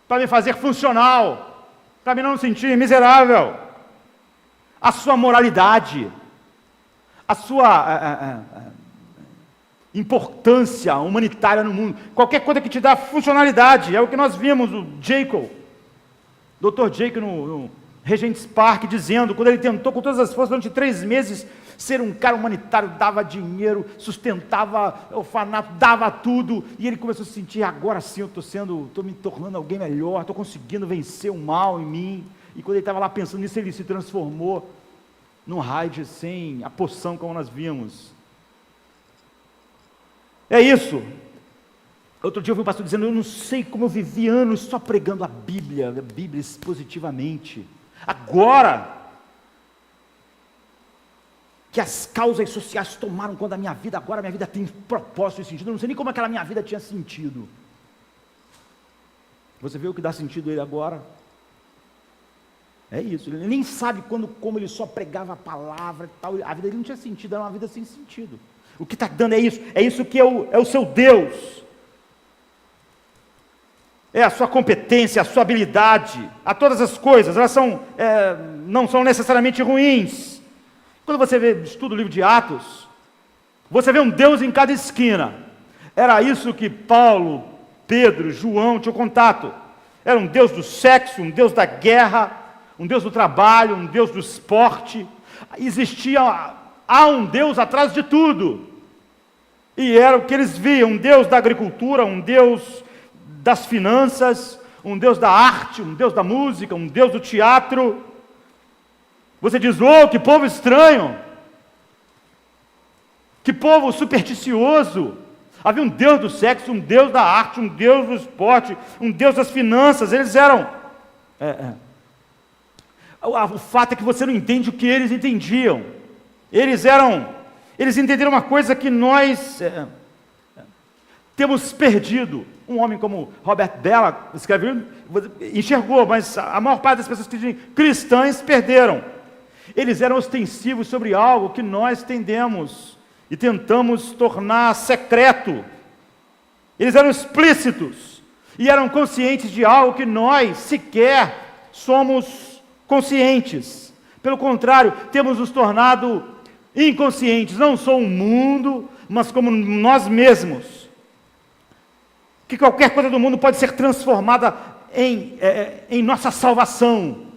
para me fazer funcional, para me não me sentir miserável. A sua moralidade, a sua importância humanitária no mundo, qualquer coisa que te dá funcionalidade, é o que nós vimos o Jekyll, Dr. Jekyll no Regent's Park, dizendo, quando ele tentou com todas as forças durante 3 meses ser um cara humanitário, dava dinheiro, sustentava orfanato, dava tudo, e ele começou a se sentir, agora sim eu estou me tornando alguém melhor, estou conseguindo vencer o mal em mim, e quando ele estava lá pensando nisso, ele se transformou num raio sem a poção, como nós vimos. É isso. Outro dia eu vi um pastor dizendo, eu não sei como eu vivi anos só pregando a Bíblia expositivamente. Agora que as causas sociais tomaram conta da minha vida, agora a minha vida tem propósito e sentido. Eu não sei nem como aquela minha vida tinha sentido. Você vê o que dá sentido a ele agora? É isso. Ele nem sabe como ele só pregava a palavra e tal. A vida dele não tinha sentido, era uma vida sem sentido. O que está dando é isso que é o seu Deus. É a sua competência, a sua habilidade, a todas as coisas, elas não são necessariamente ruins. Quando você estuda o livro de Atos, você vê um Deus em cada esquina. Era isso que Paulo, Pedro, João tinham contato. Era um Deus do sexo, um Deus da guerra, um Deus do trabalho, um Deus do esporte. Há um Deus atrás de tudo. E era o que eles viam, um Deus da agricultura, um Deus das finanças, um Deus da arte, um Deus da música, um Deus do teatro. Você diz, oh, que povo estranho, que povo supersticioso. Havia um Deus do sexo, um Deus da arte, um Deus do esporte, um Deus das finanças. Eles eram... O fato é que você não entende o que eles entendiam. Eles entenderam uma coisa que nós temos perdido. Um homem como Robert Bella escreveu, enxergou, mas a maior parte das pessoas que dizem cristãs perderam. Eles eram ostensivos sobre algo que nós tendemos e tentamos tornar secreto. Eles eram explícitos e eram conscientes de algo que nós sequer somos conscientes. Pelo contrário, temos nos tornado inconscientes, não só o mundo, mas como nós mesmos. Que qualquer coisa do mundo pode ser transformada em nossa salvação,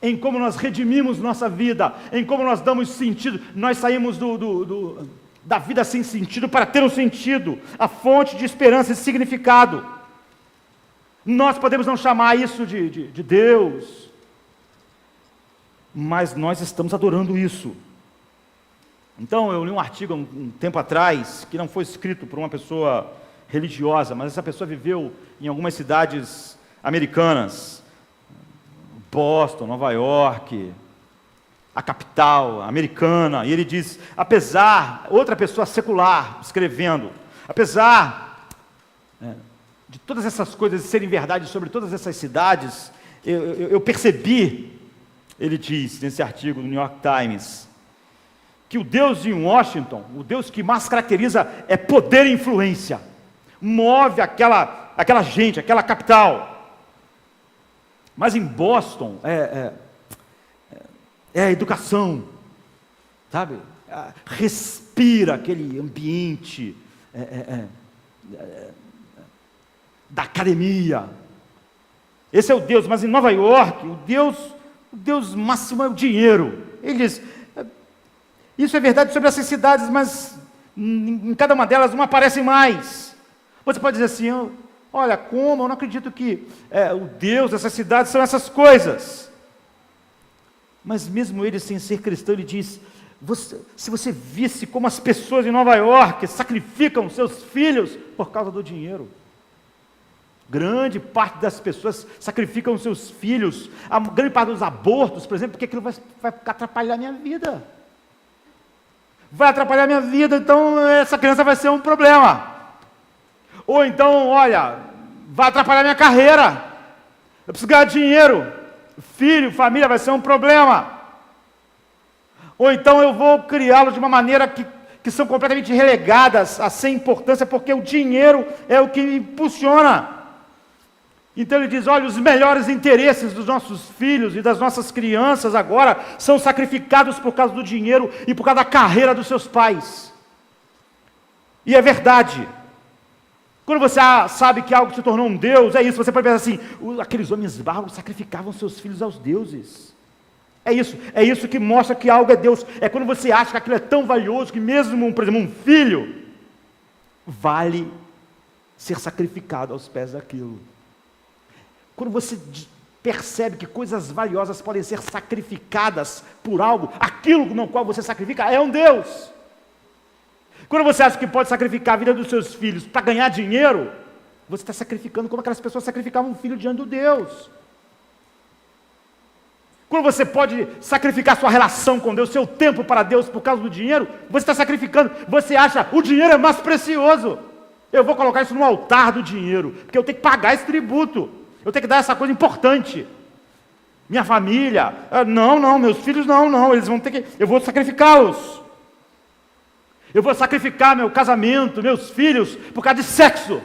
em como nós redimimos nossa vida, em como nós damos sentido. Nós saímos da vida sem sentido para ter um sentido, a fonte de esperança e significado. Nós podemos não chamar isso de Deus, mas nós estamos adorando isso. Então, eu li um artigo um tempo atrás, que não foi escrito por uma pessoa religiosa, mas essa pessoa viveu em algumas cidades americanas, Boston, Nova York, a capital americana, e ele diz, outra pessoa secular escrevendo, apesar de todas essas coisas serem verdade sobre todas essas cidades, eu percebi, ele diz nesse artigo do New York Times, que o Deus em Washington, o Deus que mais caracteriza é poder e influência, move aquela gente, aquela capital. Mas em Boston é a educação, sabe? Respira aquele ambiente da academia. Esse é o Deus. Mas em Nova York, o Deus máximo é o dinheiro. Ele diz, isso é verdade sobre essas cidades, mas em cada uma delas não aparecem mais. Você pode dizer assim, olha, como? Eu não acredito que o Deus dessas cidades são essas coisas. Mas mesmo ele, sem ser cristão, ele diz, se você visse como as pessoas em Nova York sacrificam seus filhos por causa do dinheiro. Grande parte das pessoas sacrificam seus filhos, a grande parte dos abortos, por exemplo, porque aquilo vai atrapalhar a minha vida. Vai atrapalhar a minha vida, então essa criança vai ser um problema. Ou então, olha, vai atrapalhar minha carreira, eu preciso ganhar dinheiro, filho, família, vai ser um problema. Ou então eu vou criá-los de uma maneira que são completamente relegadas a sem importância, porque o dinheiro é o que impulsiona. Então ele diz, olha, os melhores interesses dos nossos filhos e das nossas crianças agora são sacrificados por causa do dinheiro e por causa da carreira dos seus pais. E é verdade. Quando você sabe que algo se tornou um Deus, é isso, você pode pensar assim, aqueles homens bárbaros sacrificavam seus filhos aos deuses. É isso que mostra que algo é Deus. É quando você acha que aquilo é tão valioso, que mesmo, por exemplo, um filho, vale ser sacrificado aos pés daquilo. Quando você percebe que coisas valiosas podem ser sacrificadas por algo, aquilo no qual você sacrifica é um Deus. Quando você acha que pode sacrificar a vida dos seus filhos para ganhar dinheiro, você está sacrificando como aquelas pessoas sacrificavam um filho diante do Deus. Quando você pode sacrificar sua relação com Deus, seu tempo para Deus por causa do dinheiro, você está sacrificando, você acha o dinheiro é mais precioso. Eu vou colocar isso no altar do dinheiro, porque eu tenho que pagar esse tributo, eu tenho que dar essa coisa importante. Minha família, não, meus filhos não, eles vão ter que, eu vou sacrificá-los. Eu vou sacrificar meu casamento, meus filhos, por causa de sexo.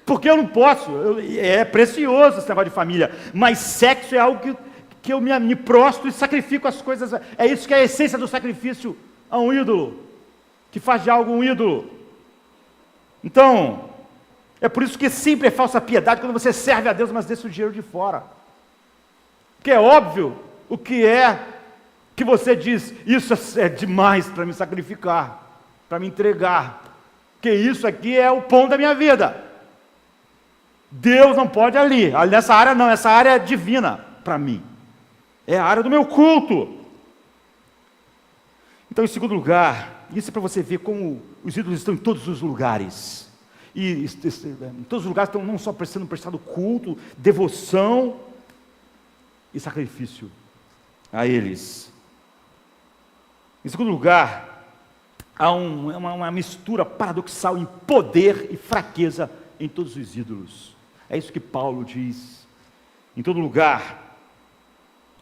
Porque eu não posso, é precioso esse negócio de família, mas sexo é algo que eu me prostro e sacrifico as coisas. É isso que é a essência do sacrifício a um ídolo, que faz de algo um ídolo. Então, é por isso que sempre é falsa piedade quando você serve a Deus, mas deixa o dinheiro de fora. Porque é óbvio o que é que você diz, isso é demais para me sacrificar, para me entregar, porque isso aqui é o pão da minha vida. Deus não pode ali nessa área não, essa área é divina para mim, é a área do meu culto. Então, em segundo lugar, isso é para você ver como os ídolos estão em todos os lugares, e em todos os lugares estão não só sendo prestado culto, devoção e sacrifício a eles. Em segundo lugar, há uma mistura paradoxal em poder e fraqueza em todos os ídolos. É isso que Paulo diz. Em todo lugar,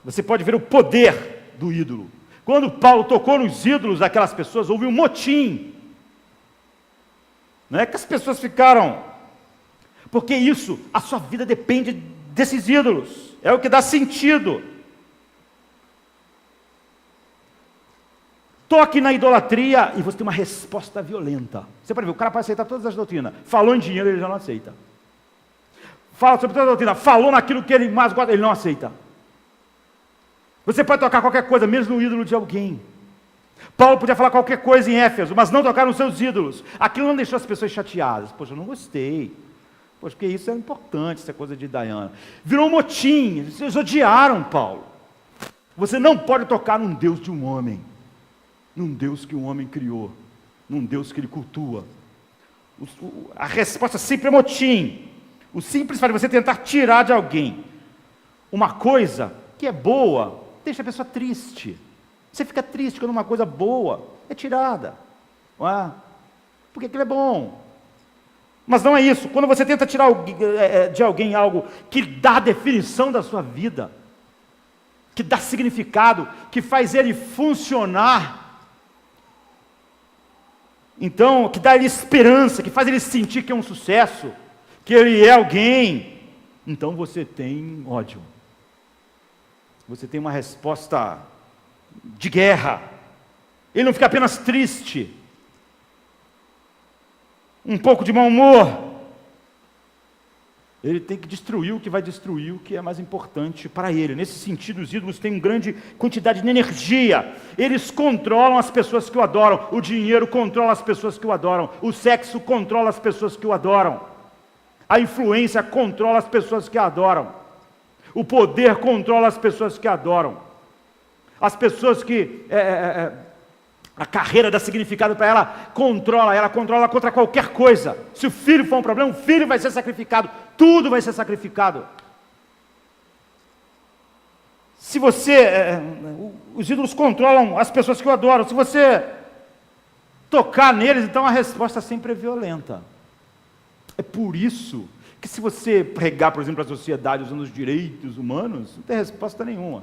você pode ver o poder do ídolo. Quando Paulo tocou nos ídolos daquelas pessoas, houve um motim. Não é que as pessoas ficaram... Porque isso, a sua vida depende desses ídolos. É o que dá sentido. Toque na idolatria e você tem uma resposta violenta. Você pode ver, o cara pode aceitar todas as doutrinas. Falou em dinheiro, ele já não aceita. Fala sobre toda a doutrina, falou naquilo que ele mais gosta, ele não aceita. Você pode tocar qualquer coisa, mesmo no ídolo de alguém. Paulo podia falar qualquer coisa em Éfeso, mas não tocar nos seus ídolos. Aquilo não deixou as pessoas chateadas. Poxa, eu não gostei. Poxa, porque isso é importante, essa coisa de Diana. Virou um motim, eles odiaram Paulo. Você não pode tocar num Deus de um homem, num Deus que um homem criou, num Deus que ele cultua. A resposta sempre é motim. O simples fato de você tentar tirar de alguém uma coisa que é boa, deixa a pessoa triste. Você fica triste quando uma coisa boa é tirada, não é? Porque aquilo é bom. Mas não é isso. Quando você tenta tirar de alguém algo que dá definição da sua vida, que dá significado, que faz ele funcionar, então, que dá ele esperança, que faz ele sentir que é um sucesso, que ele é alguém, então você tem ódio. Você tem uma resposta de guerra. Ele não fica apenas triste, um pouco de mau humor. Ele tem que destruir o que vai destruir o que é mais importante para ele. Nesse sentido, os ídolos têm uma grande quantidade de energia. Eles controlam as pessoas que o adoram. O dinheiro controla as pessoas que o adoram. O sexo controla as pessoas que o adoram. A influência controla as pessoas que a adoram. O poder controla as pessoas que a adoram. As pessoas que... a carreira dá significado para ela controla contra qualquer coisa. Se o filho for um problema, o filho vai ser sacrificado. Tudo vai ser sacrificado. Se você... os ídolos controlam as pessoas que o adoram. Se você tocar neles, então a resposta sempre é violenta. É por isso que se você pregar, por exemplo, a sociedade usando os direitos humanos, não tem resposta nenhuma.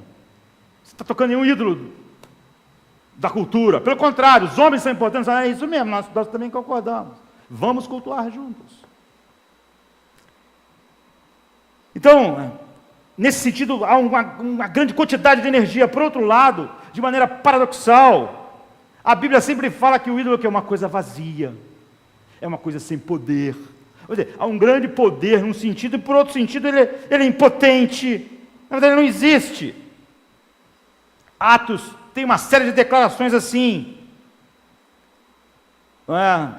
Você está tocando em um ídolo da cultura. Pelo contrário, os homens são importantes. É isso mesmo, nós também concordamos. Vamos cultuar juntos. Então, nesse sentido, há uma grande quantidade de energia. Por outro lado, de maneira paradoxal, a Bíblia sempre fala que o ídolo é uma coisa vazia, é uma coisa sem poder. Quer dizer, há um grande poder num sentido, e por outro sentido ele é impotente. Na verdade, ele não existe. Atos tem uma série de declarações assim. Não é?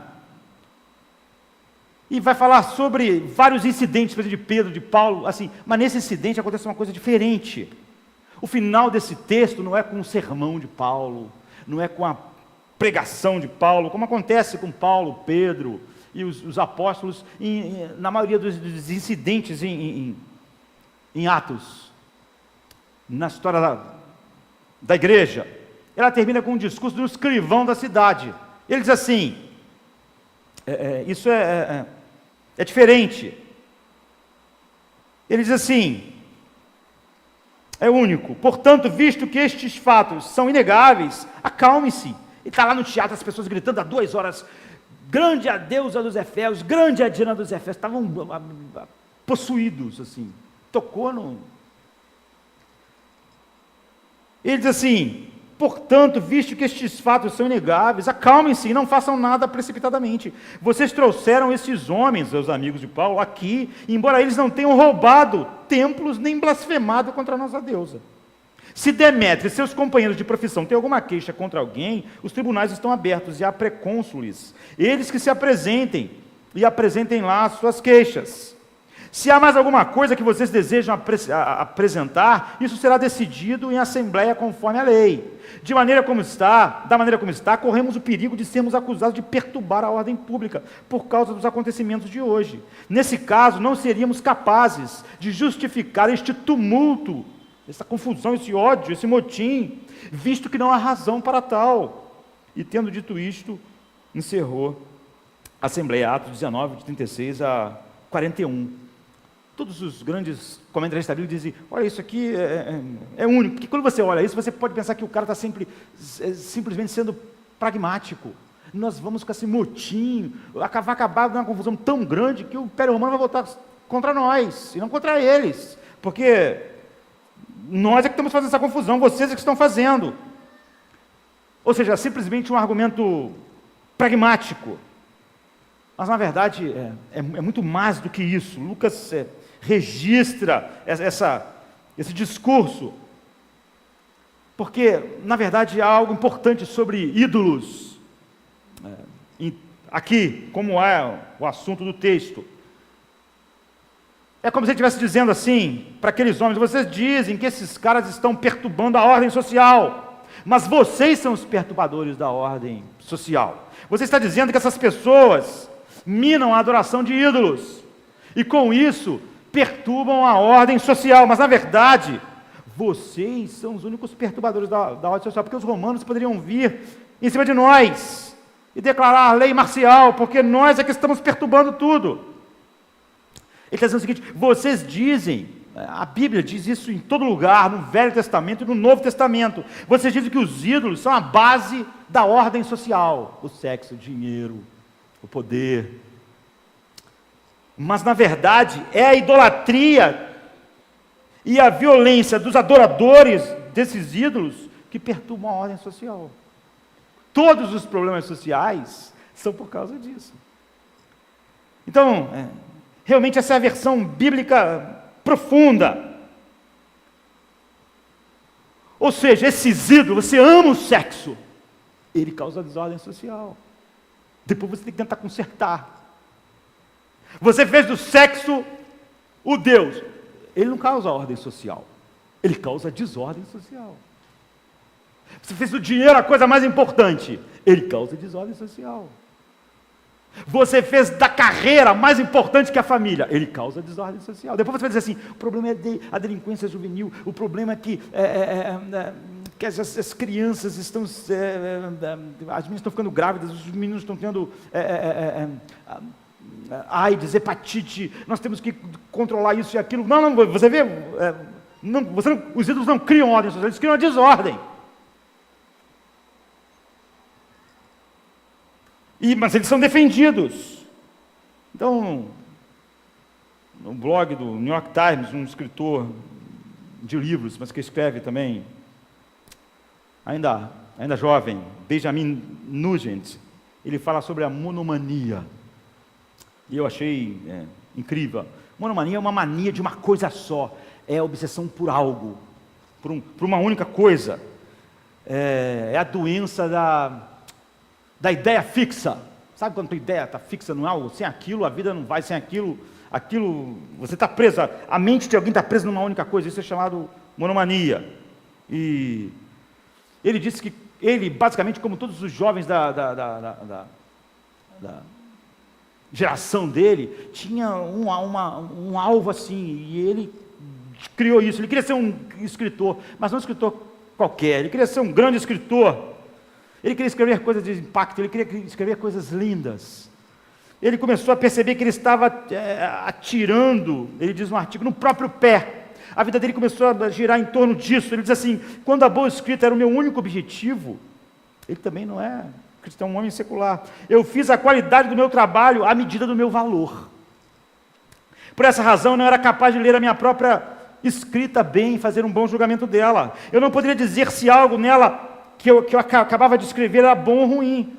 E vai falar sobre vários incidentes, por exemplo, de Pedro, de Paulo, assim. Mas nesse incidente acontece uma coisa diferente. O final desse texto não é com o sermão de Paulo, não é com a pregação de Paulo, como acontece com Paulo, Pedro e os apóstolos, na maioria dos incidentes em Atos, na história da igreja. Ela termina com um discurso do escrivão da cidade. Ele diz assim, isso é diferente. Ele diz assim, é único. Portanto, visto que estes fatos são inegáveis, acalme-se. E está lá no teatro as pessoas gritando há 2 horas, grande é a deusa dos Efésios, grande é a Diana dos Efésios. Estavam possuídos, assim. Tocou no... Ele diz assim, portanto, visto que estes fatos são inegáveis, acalmem-se e não façam nada precipitadamente. Vocês trouxeram esses homens, os amigos de Paulo, aqui, embora eles não tenham roubado templos nem blasfemado contra a nossa deusa. Se Demétrio e seus companheiros de profissão têm alguma queixa contra alguém, os tribunais estão abertos e há precônsules. Eles que se apresentem e apresentem lá as suas queixas. Se há mais alguma coisa que vocês desejam apresentar, isso será decidido em assembleia conforme a lei. Da maneira como está, corremos o perigo de sermos acusados de perturbar a ordem pública por causa dos acontecimentos de hoje. Nesse caso, não seríamos capazes de justificar este tumulto, essa confusão, esse ódio, esse motim, visto que não há razão para tal. E tendo dito isto, encerrou a Assembleia, Atos 19, de 36 a 41. Todos os grandes comentaristas da Bíblia dizem, olha, isso aqui é único, porque quando você olha isso, você pode pensar que o cara está simplesmente sendo pragmático. Nós vamos com esse motim, vai acabar numa confusão tão grande que o Império Romano vai voltar contra nós, e não contra eles, porque nós é que estamos fazendo essa confusão, vocês é que estão fazendo. Ou seja, simplesmente um argumento pragmático. Mas, na verdade, é muito mais do que isso. Lucas registra esse discurso, porque, na verdade, há algo importante sobre ídolos. Aqui, como é o assunto do texto. É como se ele estivesse dizendo assim, para aqueles homens, vocês dizem que esses caras estão perturbando a ordem social, mas vocês são os perturbadores da ordem social. Você está dizendo que essas pessoas minam a adoração de ídolos, e com isso, perturbam a ordem social, mas na verdade, vocês são os únicos perturbadores da ordem social, porque os romanos poderiam vir em cima de nós, e declarar a lei marcial, porque nós é que estamos perturbando tudo. Ele está dizendo o seguinte, vocês dizem, a Bíblia diz isso em todo lugar, no Velho Testamento e no Novo Testamento, vocês dizem que os ídolos são a base da ordem social, o sexo, o dinheiro, o poder. Mas na verdade é a idolatria e a violência dos adoradores desses ídolos que perturbam a ordem social. Todos os problemas sociais são por causa disso. Então, realmente essa é a versão bíblica profunda. Ou seja, esses ídolos, você ama o sexo, ele causa desordem social. Depois você tem que tentar consertar. Você fez do sexo o Deus. Ele não causa ordem social. Ele causa desordem social. Você fez do dinheiro a coisa mais importante. Ele causa desordem social. Você fez da carreira mais importante que a família. Ele causa desordem social. Depois você vai dizer assim, o problema é a delinquência juvenil. O problema é que as crianças estão, as meninas estão ficando grávidas, os meninos estão tendo AIDS, hepatite, nós temos que controlar isso e aquilo. Não, você vê, os ídolos não criam ordem social, eles criam a desordem. Mas eles são defendidos. Então, no blog do New York Times, um escritor de livros, mas que escreve também, ainda jovem, Benjamin Nugent, ele fala sobre a monomania. E eu achei incrível. Monomania é uma mania de uma coisa só. É a obsessão por algo, por uma única coisa. É a doença da ideia fixa. Sabe quando a tua ideia está fixa no algo? Sem aquilo, a vida não vai. Sem aquilo, você está preso. A mente de alguém está presa numa única coisa. Isso é chamado monomania. E ele disse que ele, basicamente, como todos os jovens da geração dele, tinha um alvo assim, e ele criou isso. Ele queria ser um escritor, mas não um escritor qualquer. Ele queria ser um grande escritor. Ele queria escrever coisas de impacto, ele queria escrever coisas lindas. Ele começou a perceber que ele estava atirando, ele diz no artigo, no próprio pé. A vida dele começou a girar em torno disso. Ele diz assim, quando a boa escrita era o meu único objetivo, ele também não é cristão, um homem secular. Eu fiz a qualidade do meu trabalho à medida do meu valor. Por essa razão, eu não era capaz de ler a minha própria escrita bem e fazer um bom julgamento dela. Eu não poderia dizer se algo nela que eu acabava de escrever era bom ou ruim,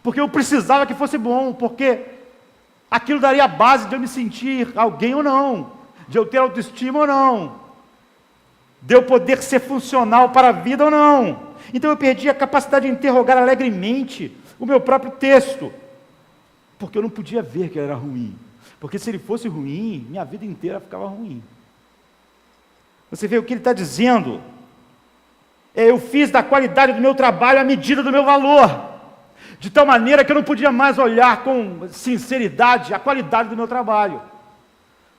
porque eu precisava que fosse bom, porque aquilo daria a base de eu me sentir alguém ou não, de eu ter autoestima ou não, de eu poder ser funcional para a vida ou não. Então eu perdi a capacidade de interrogar alegremente o meu próprio texto, porque eu não podia ver que ele era ruim, Porque se ele fosse ruim, minha vida inteira ficava ruim. Você vê o que ele está dizendo? Eu fiz da qualidade do meu trabalho a medida do meu valor. De tal maneira que eu não podia mais olhar com sinceridade a qualidade do meu trabalho.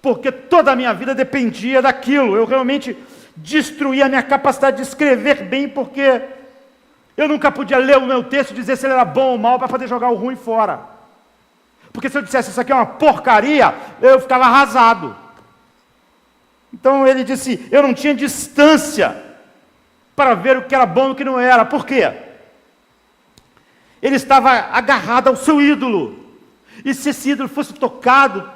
Porque toda a minha vida dependia daquilo. Eu realmente destruía a minha capacidade de escrever bem, porque eu nunca podia ler o meu texto e dizer se ele era bom ou mal para poder jogar o ruim fora. Porque se eu dissesse isso aqui é uma porcaria, eu ficava arrasado. Então ele disse, eu não tinha distância para ver o que era bom e o que não era. Por quê? Ele estava agarrado ao seu ídolo. E se esse ídolo fosse tocado,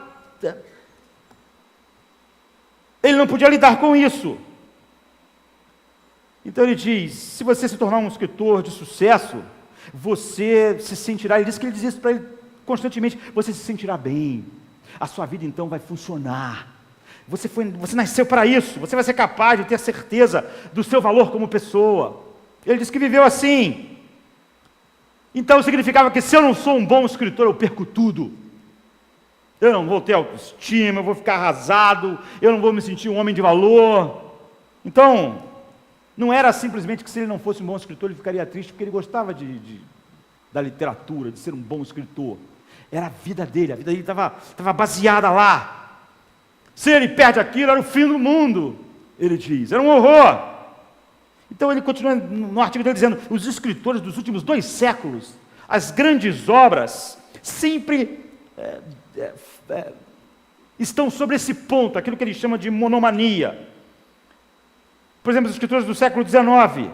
ele não podia lidar com isso. Então ele diz, se você se tornar um escritor de sucesso, você se sentirá, ele disse que ele dizia isso para ele constantemente, você se sentirá bem, a sua vida então vai funcionar, você nasceu para isso, você vai ser capaz de ter a certeza do seu valor como pessoa. Ele disse que viveu assim. Então significava que se eu não sou um bom escritor, eu perco tudo. Eu não vou ter autoestima, eu vou ficar arrasado, eu não vou me sentir um homem de valor. Então, não era simplesmente que se ele não fosse um bom escritor, ele ficaria triste, porque ele gostava da literatura, de ser um bom escritor. Era a vida dele estava baseada lá. Se ele perde aquilo, era o fim do mundo, ele diz, era um horror. Então ele continua no artigo dele dizendo, os escritores dos últimos 2 séculos, as grandes obras, sempre estão sobre esse ponto, aquilo que ele chama de monomania. Por exemplo, os escritores do século XIX,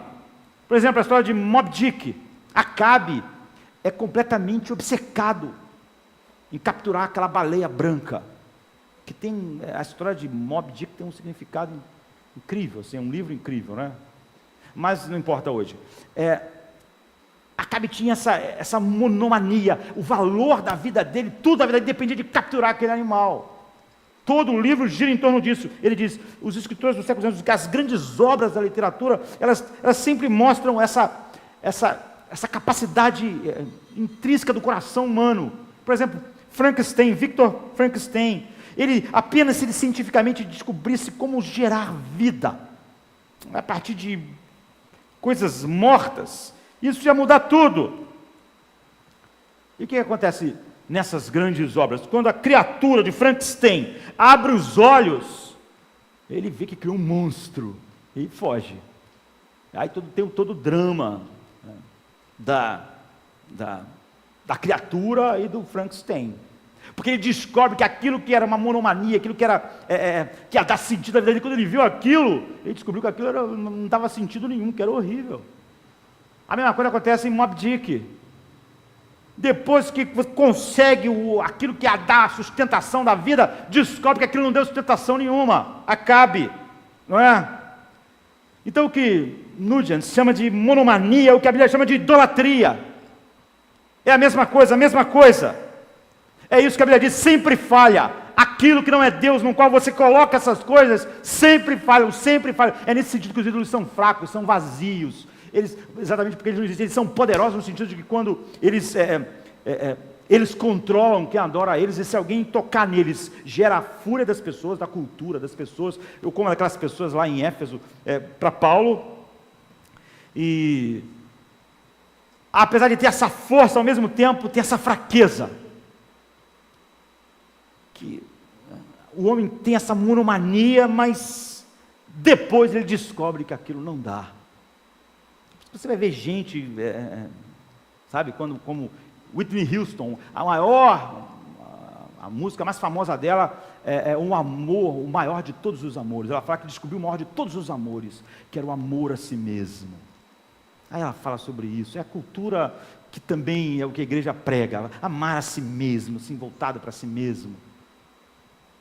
por exemplo, a história de Moby Dick. Acabe é completamente obcecado em capturar aquela baleia branca, que tem, a história de Moby Dick tem um significado incrível, assim, é um livro incrível, né? Mas não importa hoje. Acabe tinha essa monomania, o valor da vida dele, tudo da vida dele dependia de capturar aquele animal. Todo o livro gira em torno disso. Ele diz, os escritores do século XIX, as grandes obras da literatura, elas sempre mostram essa capacidade intrínseca do coração humano. Por exemplo, Victor Frankenstein, ele apenas se ele cientificamente descobrisse como gerar vida, a partir de coisas mortas, isso ia mudar tudo. E o que acontece nessas grandes obras? Quando a criatura de Frankenstein abre os olhos, ele vê que criou um monstro e foge. Aí tem todo o drama, né, da criatura e do Frankenstein. Porque ele descobre que aquilo que era uma monomania, aquilo que ia dar sentido à vida dele, quando ele viu aquilo, ele descobriu que aquilo não dava sentido nenhum, que era horrível. A mesma coisa acontece em Moby Dick. Depois que consegue aquilo que ia dar a sustentação da vida, descobre que aquilo não deu sustentação nenhuma. Acabe, não é? Então o que Nugent chama de monomania, o que a Bíblia chama de idolatria. É a mesma coisa, É isso que a Bíblia diz, sempre falha. Aquilo que não é Deus, no qual você coloca essas coisas, sempre falham. É nesse sentido que os ídolos são fracos, são vazios. Exatamente porque eles são poderosos no sentido de que quando eles controlam quem adora eles, e se alguém tocar neles, gera a fúria das pessoas, da cultura das pessoas, como aquelas pessoas lá em Éfeso, para Paulo, e apesar de ter essa força, ao mesmo tempo, tem essa fraqueza, que o homem tem essa monomania, mas depois ele descobre que aquilo não dá. Você vai ver gente, sabe, como Whitney Houston, a música mais famosa dela é um amor, o maior de todos os amores. Ela fala que descobriu o maior de todos os amores, que era o amor a si mesmo. Aí ela fala sobre isso, é a cultura que também é o que a igreja prega, amar a si mesmo, assim, voltada para si mesmo.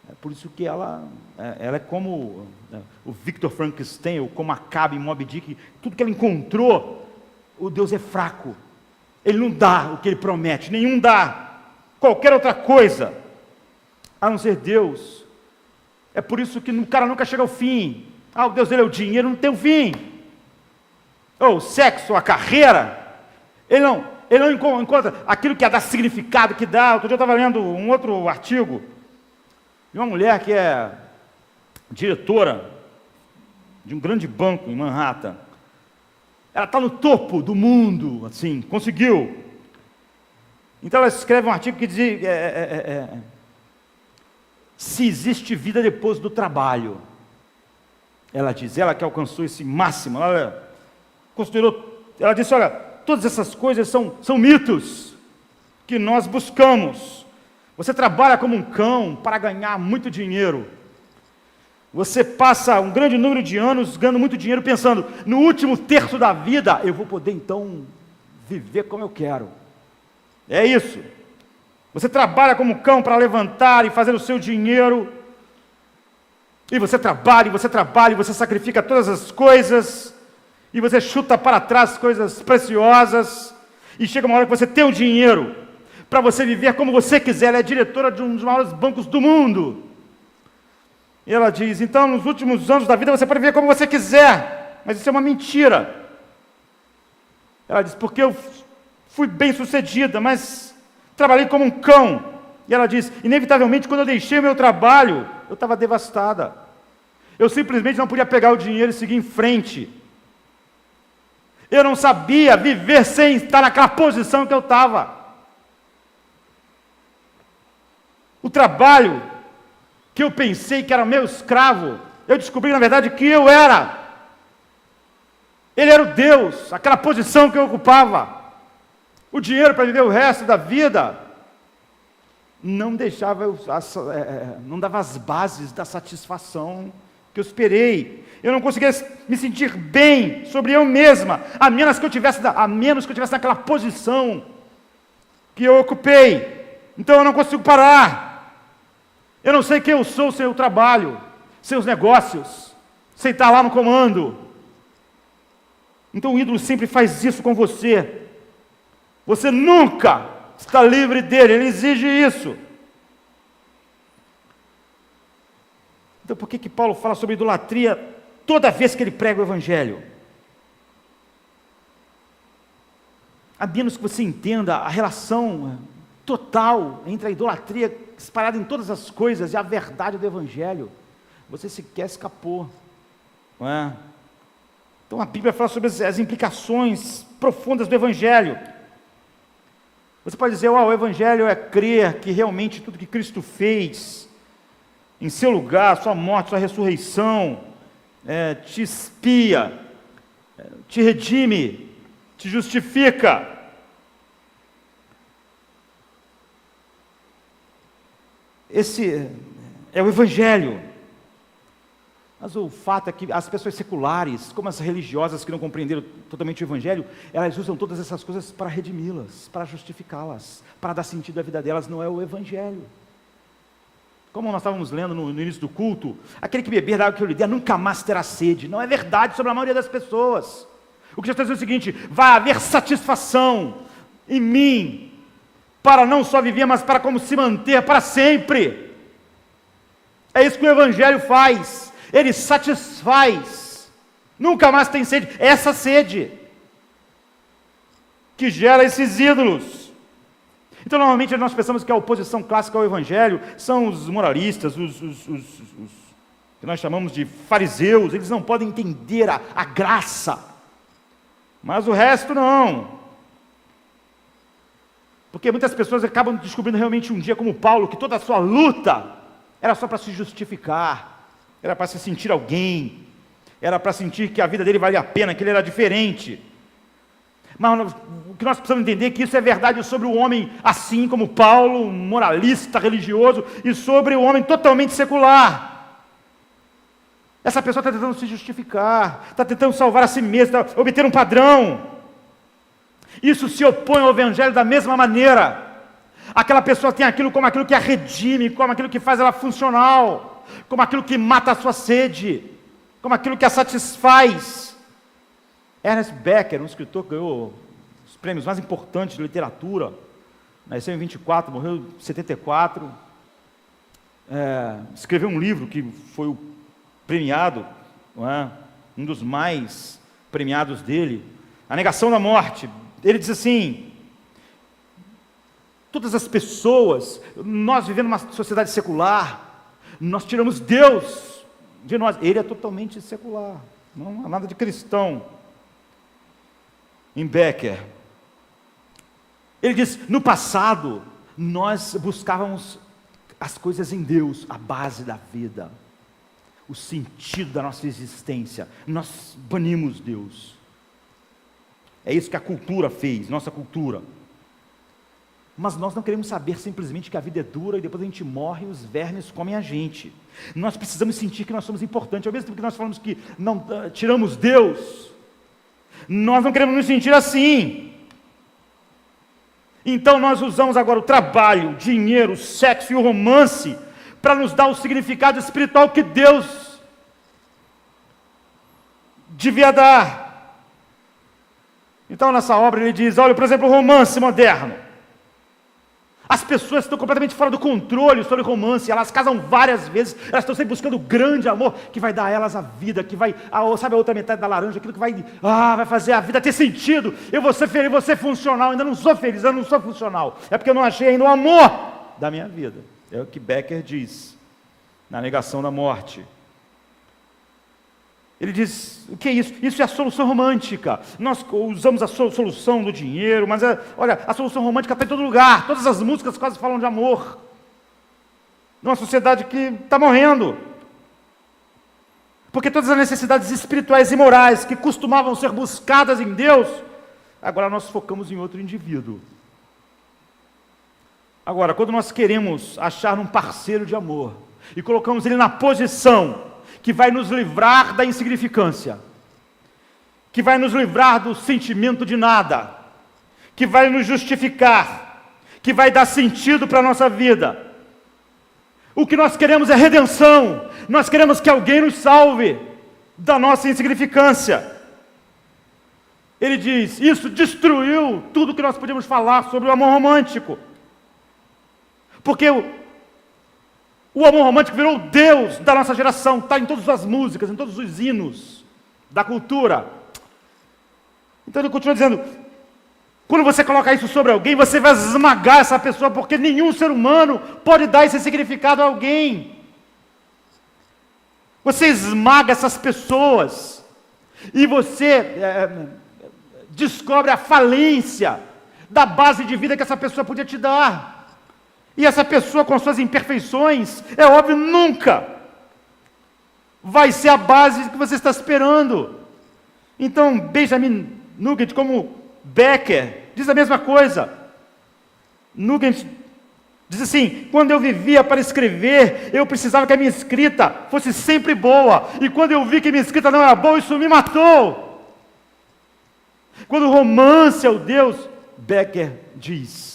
É por isso que ela é como o Victor Frankenstein, ou como Acabe em Moby Dick, tudo que ela encontrou, o Deus é fraco, ele não dá o que ele promete, nenhum dá, qualquer outra coisa, a não ser Deus. É por isso que o cara nunca chega ao fim. O Deus dele é o dinheiro, não tem o fim. Ou o sexo, a carreira, ele não encontra aquilo que dá significado, que dá. Outro dia eu estava lendo um outro artigo, E uma mulher que é diretora de um grande banco em Manhattan. Ela está no topo do mundo, assim, conseguiu. Então ela escreve um artigo que diz se existe vida depois do trabalho. Ela diz, ela que alcançou esse máximo, ela disse, olha, todas essas coisas são mitos que nós buscamos. Você trabalha como um cão para ganhar muito dinheiro. Você passa um grande número de anos ganhando muito dinheiro pensando, no último terço da vida, eu vou poder então viver como eu quero. É isso. Você trabalha como um cão para levantar e fazer o seu dinheiro. E você trabalha, e você sacrifica todas as coisas. E você chuta para trás coisas preciosas. E chega uma hora que você tem o dinheiro para você viver como você quiser. Ela é diretora de um dos maiores bancos do mundo. E ela diz, então, nos últimos anos da vida você pode viver como você quiser, mas isso é uma mentira. Ela diz, porque eu fui bem sucedida, mas trabalhei como um cão. E ela diz, inevitavelmente, quando eu deixei o meu trabalho, eu estava devastada. Eu simplesmente não podia pegar o dinheiro e seguir em frente. Eu não sabia viver sem estar naquela posição que eu estava. O trabalho que eu pensei que era meu escravo, eu descobri na verdade que eu era. Ele era o Deus, aquela posição que eu ocupava. O dinheiro para viver o resto da vida não deixava não dava as bases da satisfação que eu esperei. Eu não conseguia me sentir bem sobre eu mesma, a menos que eu tivesse naquela posição que eu ocupei. Então eu não consigo parar. Eu não sei quem eu sou sem o trabalho, sem os negócios, sem estar lá no comando. Então o ídolo sempre faz isso com você. Você nunca está livre dele, ele exige isso. Então por que Paulo fala sobre idolatria toda vez que ele prega o Evangelho? A menos que você entenda a relação total entre a idolatria espalhada em todas as coisas e a verdade do Evangelho, você sequer escapou, não é? Então a Bíblia fala sobre as implicações profundas do Evangelho. Você pode dizer, o Evangelho é crer que realmente tudo que Cristo fez em seu lugar, sua morte, sua ressurreição, te expia, te redime, te justifica. Esse é o Evangelho. Mas o fato é que as pessoas seculares, como as religiosas que não compreenderam totalmente o Evangelho, elas usam todas essas coisas para redimi-las, para justificá-las, para dar sentido à vida delas. Não é o Evangelho. Como nós estávamos lendo no início do culto, aquele que beber da água que eu lhe der nunca mais terá sede. Não é verdade sobre a maioria das pessoas. O que Jesus está dizendo é o seguinte: vai haver satisfação em mim, para não só viver, mas para como se manter para sempre. É isso que o Evangelho faz. Ele satisfaz. Nunca mais tem sede. Essa sede que gera esses ídolos. Então, normalmente, nós pensamos que a oposição clássica ao Evangelho são os moralistas, os que nós chamamos de fariseus. Eles não podem entender a graça. Mas o resto não. Porque muitas pessoas acabam descobrindo realmente um dia, como Paulo, que toda a sua luta era só para se justificar, era para se sentir alguém, era para sentir que a vida dele valia a pena, que ele era diferente. Mas o que nós precisamos entender é que isso é verdade sobre o homem assim como Paulo, um moralista, religioso, e sobre o homem totalmente secular. Essa pessoa está tentando se justificar, está tentando salvar a si mesma, está obter um padrão. Isso se opõe ao Evangelho da mesma maneira. Aquela pessoa tem aquilo como aquilo que a redime, como aquilo que faz ela funcional, como aquilo que mata a sua sede, como aquilo que a satisfaz. Ernest Becker, um escritor que ganhou os prêmios mais importantes de literatura, nasceu em 24, morreu em 74, escreveu um livro que foi o premiado, não é? Um dos mais premiados dele, A Negação da Morte. Ele diz assim: todas as pessoas, nós vivendo numa sociedade secular, Nós tiramos Deus de nós. Ele é totalmente secular, não há nada de cristão em Becker. Ele diz, no passado, nós buscávamos as coisas em Deus, a base da vida, o sentido da nossa existência. Nós banimos Deus. É isso que a cultura fez, nossa cultura. Mas nós não queremos saber simplesmente que a vida é dura e depois a gente morre e os vermes comem a gente. Nós precisamos sentir que nós somos importantes. Ao mesmo tempo que nós falamos que não tiramos Deus, nós não queremos nos sentir assim. Então nós usamos agora o trabalho, o dinheiro, o sexo e o romance para nos dar o significado espiritual que Deus devia dar. Então nessa obra ele diz, olha, por exemplo, o romance moderno. As pessoas estão completamente fora do controle sobre o romance, elas casam várias vezes, elas estão sempre buscando o grande amor que vai dar a elas a vida, que vai, sabe a outra metade da laranja, aquilo que vai fazer a vida ter sentido. Eu vou ser feliz, vou ser funcional, ainda não sou feliz, eu não sou funcional, é porque eu não achei ainda o amor da minha vida. É o que Becker diz, na negação da morte. Ele diz, o que é isso? Isso é a solução romântica. Nós usamos a solução do dinheiro, mas olha, a solução romântica está em todo lugar. Todas as músicas quase falam de amor. Numa sociedade que está morrendo. Porque todas as necessidades espirituais e morais que costumavam ser buscadas em Deus, agora nós focamos em outro indivíduo. Agora, quando nós queremos achar um parceiro de amor e colocamos ele na posição que vai nos livrar da insignificância, que vai nos livrar do sentimento de nada, que vai nos justificar, que vai dar sentido para a nossa vida. O que nós queremos é redenção, nós queremos que alguém nos salve da nossa insignificância. Ele diz, isso destruiu tudo que nós podíamos falar sobre o amor romântico, porque o amor romântico virou o Deus da nossa geração, está em todas as músicas, em todos os hinos da cultura. Então ele continua dizendo, quando você coloca isso sobre alguém, você vai esmagar essa pessoa, porque nenhum ser humano pode dar esse significado a alguém. Você esmaga essas pessoas, e você descobre a falência da base de vida que essa pessoa podia te dar. E essa pessoa com suas imperfeições, é óbvio, nunca vai ser a base que você está esperando. Então, Benjamin Nugent, como Becker, diz a mesma coisa. Nugent diz assim, quando eu vivia para escrever, eu precisava que a minha escrita fosse sempre boa. E quando eu vi que minha escrita não era boa, isso me matou. Quando o romance é o Deus, Becker diz,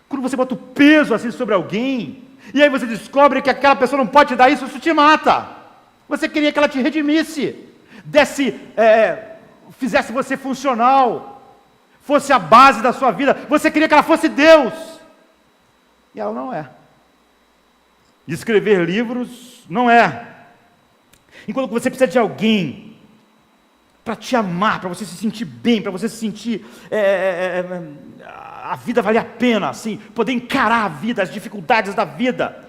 quando você bota o peso assim sobre alguém, e aí você descobre que aquela pessoa não pode te dar isso, isso te mata. Você queria que ela te redimisse, fizesse você funcional, fosse a base da sua vida, você queria que ela fosse Deus, e ela não é. Escrever livros não é. Enquanto você precisa de alguém para te amar, para você se sentir bem, para você se sentir a vida vale a pena, assim, poder encarar a vida, as dificuldades da vida,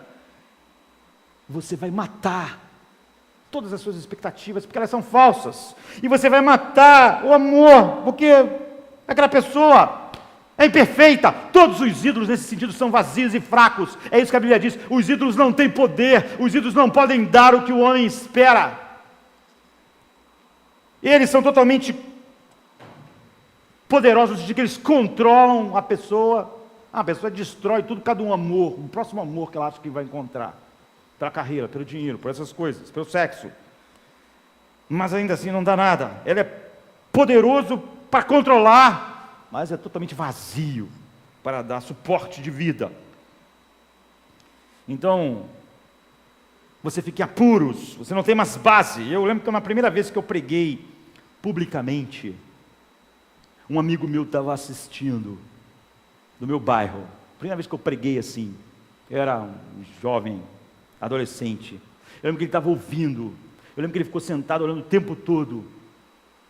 você vai matar todas as suas expectativas, porque elas são falsas, e você vai matar o amor, porque aquela pessoa é imperfeita. Todos os ídolos nesse sentido são vazios e fracos, é isso que a Bíblia diz, os ídolos não têm poder, os ídolos não podem dar o que o homem espera, eles são totalmente poderosos de que eles controlam a pessoa destrói tudo por causa de um amor, um próximo amor que ela acha que vai encontrar, pela carreira, pelo dinheiro, por essas coisas, pelo sexo, mas ainda assim não dá nada. Ele é poderoso para controlar, mas é totalmente vazio para dar suporte de vida. Então, você fica em apuros, você não tem mais base. Eu lembro que na primeira vez que eu preguei publicamente, um amigo meu estava assistindo, do meu bairro, primeira vez que eu preguei assim, eu era um jovem, adolescente, eu lembro que ele estava ouvindo, eu lembro que ele ficou sentado olhando o tempo todo,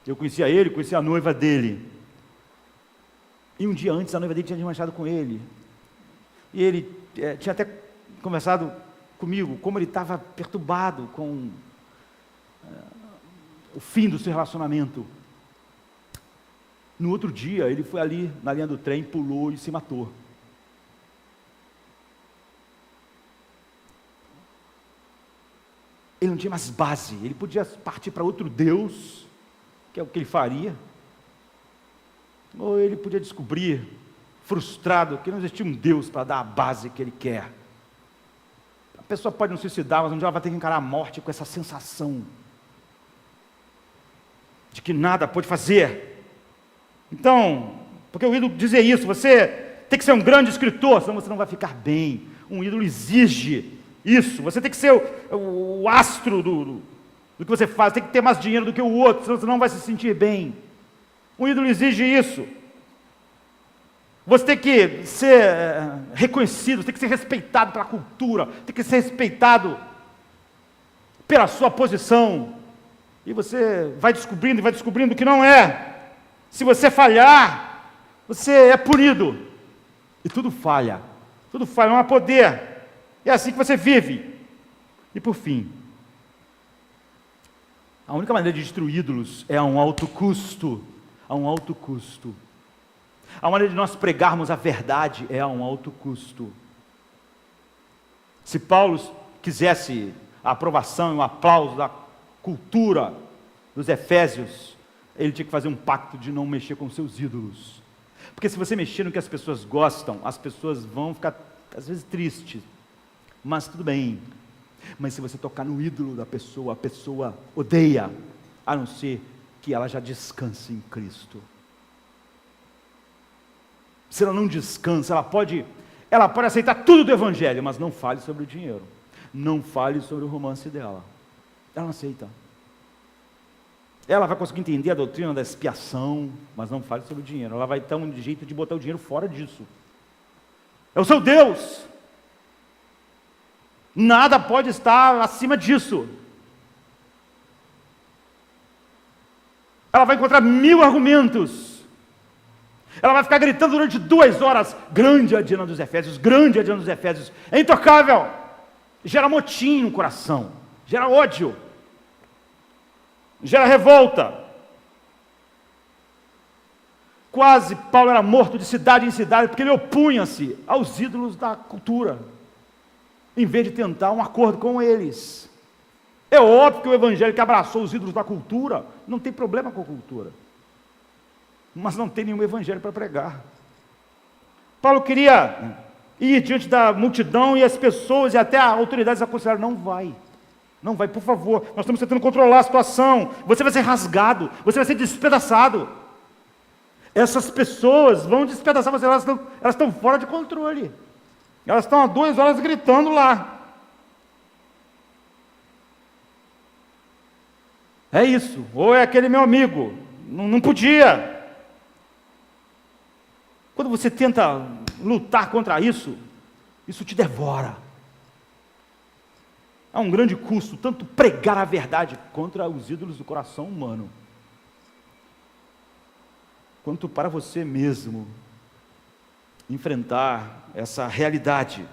eu conhecia ele, conhecia a noiva dele, e um dia antes a noiva dele tinha desmanchado com ele, e ele tinha até conversado comigo, como ele estava perturbado com o fim do seu relacionamento. No outro dia, ele foi ali na linha do trem, pulou e se matou. Ele não tinha mais base, ele podia partir para outro Deus, que é o que ele faria, ou ele podia descobrir, frustrado, que não existia um Deus para dar a base que ele quer. A pessoa pode não suicidar, mas um dia ela vai ter que encarar a morte com essa sensação de que nada pode fazer. Então, porque o ídolo dizia isso, você tem que ser um grande escritor, senão você não vai ficar bem. Um ídolo exige isso, você tem que ser o astro do que você faz, tem que ter mais dinheiro do que o outro, senão você não vai se sentir bem. Um ídolo exige isso. Você tem que ser reconhecido, tem que ser respeitado pela cultura, tem que ser respeitado pela sua posição. E você vai descobrindo que não é. Se você falhar, você é punido. E tudo falha, não há poder. É assim que você vive. E por fim, a única maneira de destruir ídolos é a um alto custo. A um alto custo. A maneira de nós pregarmos a verdade é a um alto custo. Se Paulo quisesse a aprovação e o aplauso da cultura dos Efésios, ele tinha que fazer um pacto de não mexer com seus ídolos. Porque se você mexer no que as pessoas gostam, as pessoas vão ficar, às vezes, tristes. Mas tudo bem. Mas se você tocar no ídolo da pessoa, a pessoa odeia, a não ser que ela já descanse em Cristo. Se ela não descansa, ela pode aceitar tudo do Evangelho, mas não fale sobre o dinheiro. Não fale sobre o romance dela. Ela não aceita. Ela vai conseguir entender a doutrina da expiação, mas não fale sobre o dinheiro. Ela vai ter um jeito de botar o dinheiro fora disso. É o seu Deus. Nada pode estar acima disso. Ela vai encontrar 1000 argumentos. Ela vai ficar gritando durante 2 horas, grande é a Diana dos Efésios, grande é a Diana dos Efésios. É intocável. Gera motim no coração, gera ódio, gera revolta. Quase Paulo era morto de cidade em cidade, porque ele opunha-se aos ídolos da cultura, em vez de tentar um acordo com eles. É óbvio que o evangelho que abraçou os ídolos da cultura, não tem problema com a cultura, mas não tem nenhum evangelho para pregar. Paulo queria ir diante da multidão e as pessoas e até as autoridades aconselharam, não vai, por favor, nós estamos tentando controlar a situação, você vai ser rasgado, você vai ser despedaçado. Essas pessoas vão despedaçar você, elas estão fora de controle, elas estão há 2 horas gritando lá. É isso, ou é aquele meu amigo, não podia. Quando você tenta lutar contra isso, isso te devora. Há um grande custo, tanto pregar a verdade contra os ídolos do coração humano, quanto para você mesmo enfrentar essa realidade.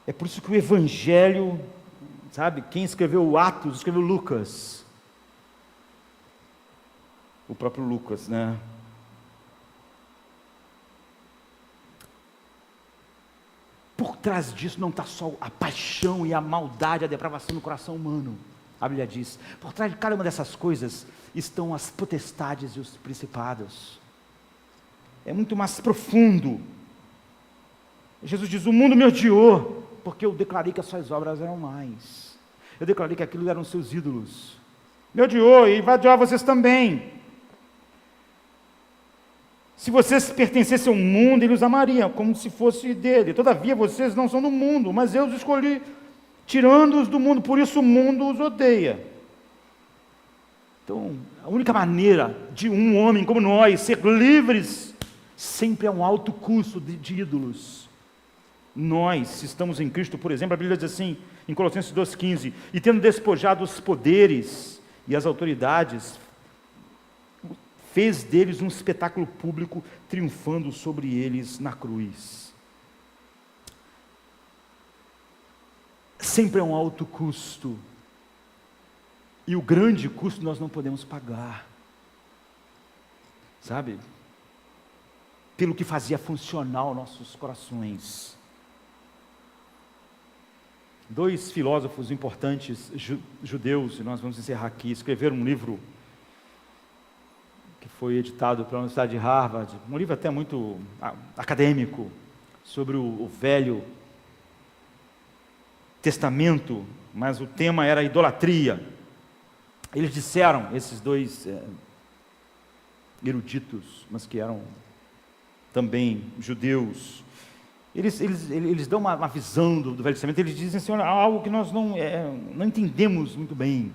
É por isso que o Evangelho, sabe, quem escreveu Atos, escreveu Lucas. O próprio Lucas, né? Por trás disso não está só a paixão e a maldade, a depravação no coração humano. A Bíblia diz, por trás de cada uma dessas coisas estão as potestades e os principados. É muito mais profundo. Jesus diz, o mundo me odiou, porque eu declarei que as suas obras eram mais. Eu declarei que aquilo eram seus ídolos. Me odiou e vai odiar vocês também. Se vocês pertencessem ao mundo, ele os amaria, como se fosse dele. Todavia, vocês não são do mundo, mas eu os escolhi, tirando-os do mundo, por isso o mundo os odeia. Então, a única maneira de um homem como nós ser livres, sempre é um alto custo de ídolos. Nós, se estamos em Cristo, por exemplo, a Bíblia diz assim, em Colossenses 2,15, e tendo despojado os poderes e as autoridades, fez deles um espetáculo público, triunfando sobre eles na cruz. Sempre é um alto custo, e o grande custo nós não podemos pagar, sabe? Pelo que fazia funcionar nossos corações. Dois filósofos importantes judeus, e nós vamos encerrar aqui, escreveram um livro que foi editado pela Universidade de Harvard, um livro até muito acadêmico, sobre o Velho Testamento, mas o tema era idolatria. Eles disseram, esses dois eruditos, mas que eram também judeus, eles dão uma visão do Velho Testamento. Eles dizem assim, olha, algo que nós não entendemos muito bem.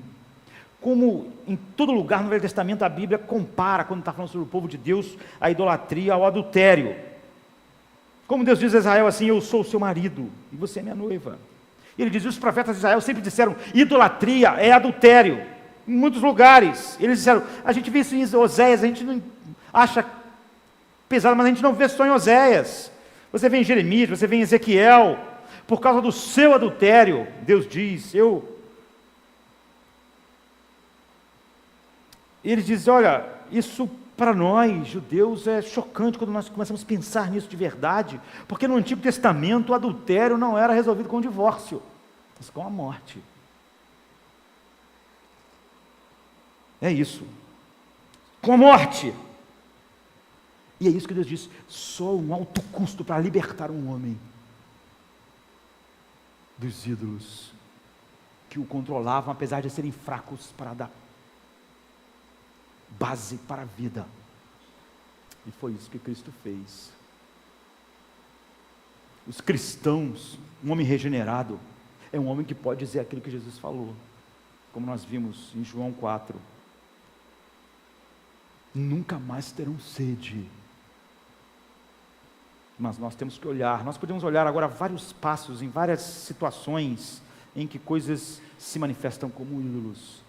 Como em todo lugar no Velho Testamento a Bíblia compara, quando está falando sobre o povo de Deus, a idolatria ao adultério. Como Deus diz a Israel assim, eu sou o seu marido e você é minha noiva. Ele diz, os profetas de Israel sempre disseram, idolatria é adultério. Em muitos lugares, eles disseram, a gente vê isso em Oséias, a gente não acha pesado, mas a gente não vê só em Oséias. Você vê em Jeremias, você vê em Ezequiel, por causa do seu adultério, Deus diz, Eles dizem, olha, isso para nós, judeus, é chocante quando nós começamos a pensar nisso de verdade, porque no Antigo Testamento o adultério não era resolvido com o divórcio, mas com a morte. É isso, com a morte. E é isso que Deus diz, só um alto custo para libertar um homem dos ídolos que o controlavam, apesar de serem fracos para dar base para a vida. E foi isso que Cristo fez. Os cristãos, um homem regenerado, é um homem que pode dizer aquilo que Jesus falou, como nós vimos em João 4. Nunca mais terão sede. Mas nós temos que olhar, nós podemos olhar agora vários passos, em várias situações, em que coisas se manifestam como ídolos.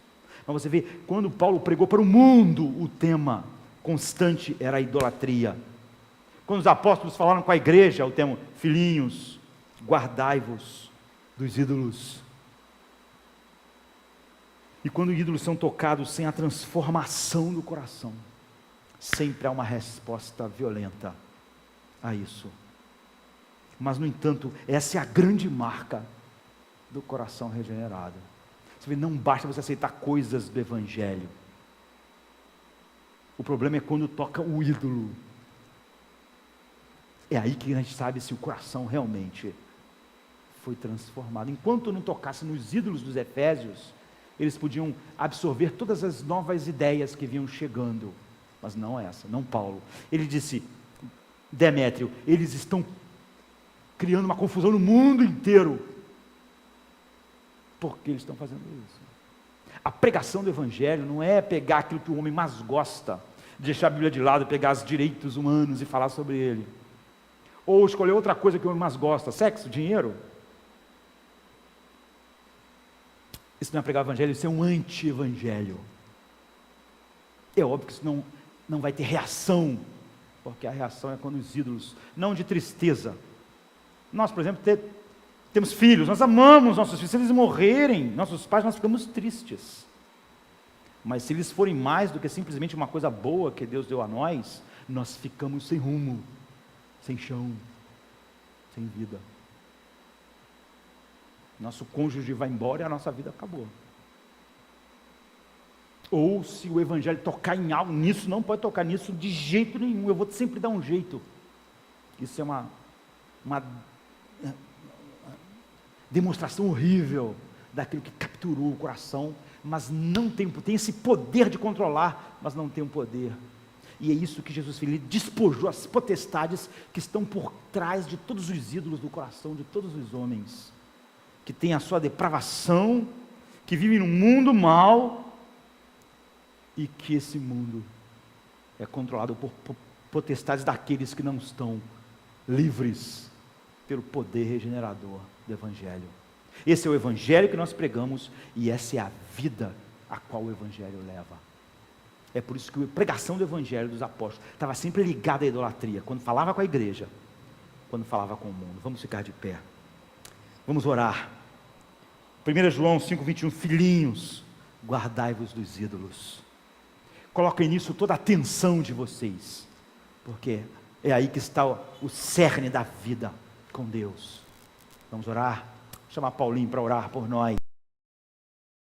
Mas você vê, quando Paulo pregou para o mundo, o tema constante era a idolatria. Quando os apóstolos falaram com a igreja, o tema, filhinhos, guardai-vos dos ídolos. E quando ídolos são tocados sem a transformação do coração, sempre há uma resposta violenta a isso. Mas, no entanto, essa é a grande marca do coração regenerado. Você vê, não basta você aceitar coisas do Evangelho. O problema é quando toca o ídolo. É aí que a gente sabe se o coração realmente foi transformado. Enquanto não tocasse nos ídolos dos Efésios, eles podiam absorver todas as novas ideias que vinham chegando, mas não essa, não Paulo. Ele disse, Demétrio, eles estão criando uma confusão no mundo inteiro. Por que eles estão fazendo isso? A pregação do Evangelho não é pegar aquilo que o homem mais gosta, deixar a Bíblia de lado, pegar os direitos humanos e falar sobre ele. Ou escolher outra coisa que o homem mais gosta, sexo, dinheiro. Isso não é pregar o Evangelho, isso é um anti-evangelho. É óbvio que isso não vai ter reação, porque a reação é quando os ídolos, não de tristeza. Nós, por exemplo, temos filhos, nós amamos nossos filhos, se eles morrerem, nossos pais, nós ficamos tristes. Mas se eles forem mais do que simplesmente uma coisa boa que Deus deu a nós, nós ficamos sem rumo, sem chão, sem vida. Nosso cônjuge vai embora e a nossa vida acabou. Ou se o Evangelho tocar em algo, nisso não pode tocar nisso de jeito nenhum, eu vou sempre dar um jeito. Isso é uma demonstração horrível daquilo que capturou o coração, mas não tem esse poder de controlar, mas não tem o poder. E é isso que Jesus fez, ele despojou as potestades que estão por trás de todos os ídolos do coração de todos os homens, que tem a sua depravação, que vive num mundo mau, e que esse mundo é controlado por potestades daqueles que não estão livres pelo poder regenerador do Evangelho. Esse é o Evangelho que nós pregamos, e essa é a vida a qual o Evangelho leva. É por isso que a pregação do Evangelho dos apóstolos estava sempre ligada à idolatria, quando falava com a igreja, quando falava com o mundo. Vamos ficar de pé. Vamos orar. 1 João 5,21, filhinhos, guardai-vos dos ídolos. Coloquem nisso toda a atenção de vocês, porque é aí que está o cerne da vida com Deus. Vamos orar? Vou chamar Paulinho para orar por nós.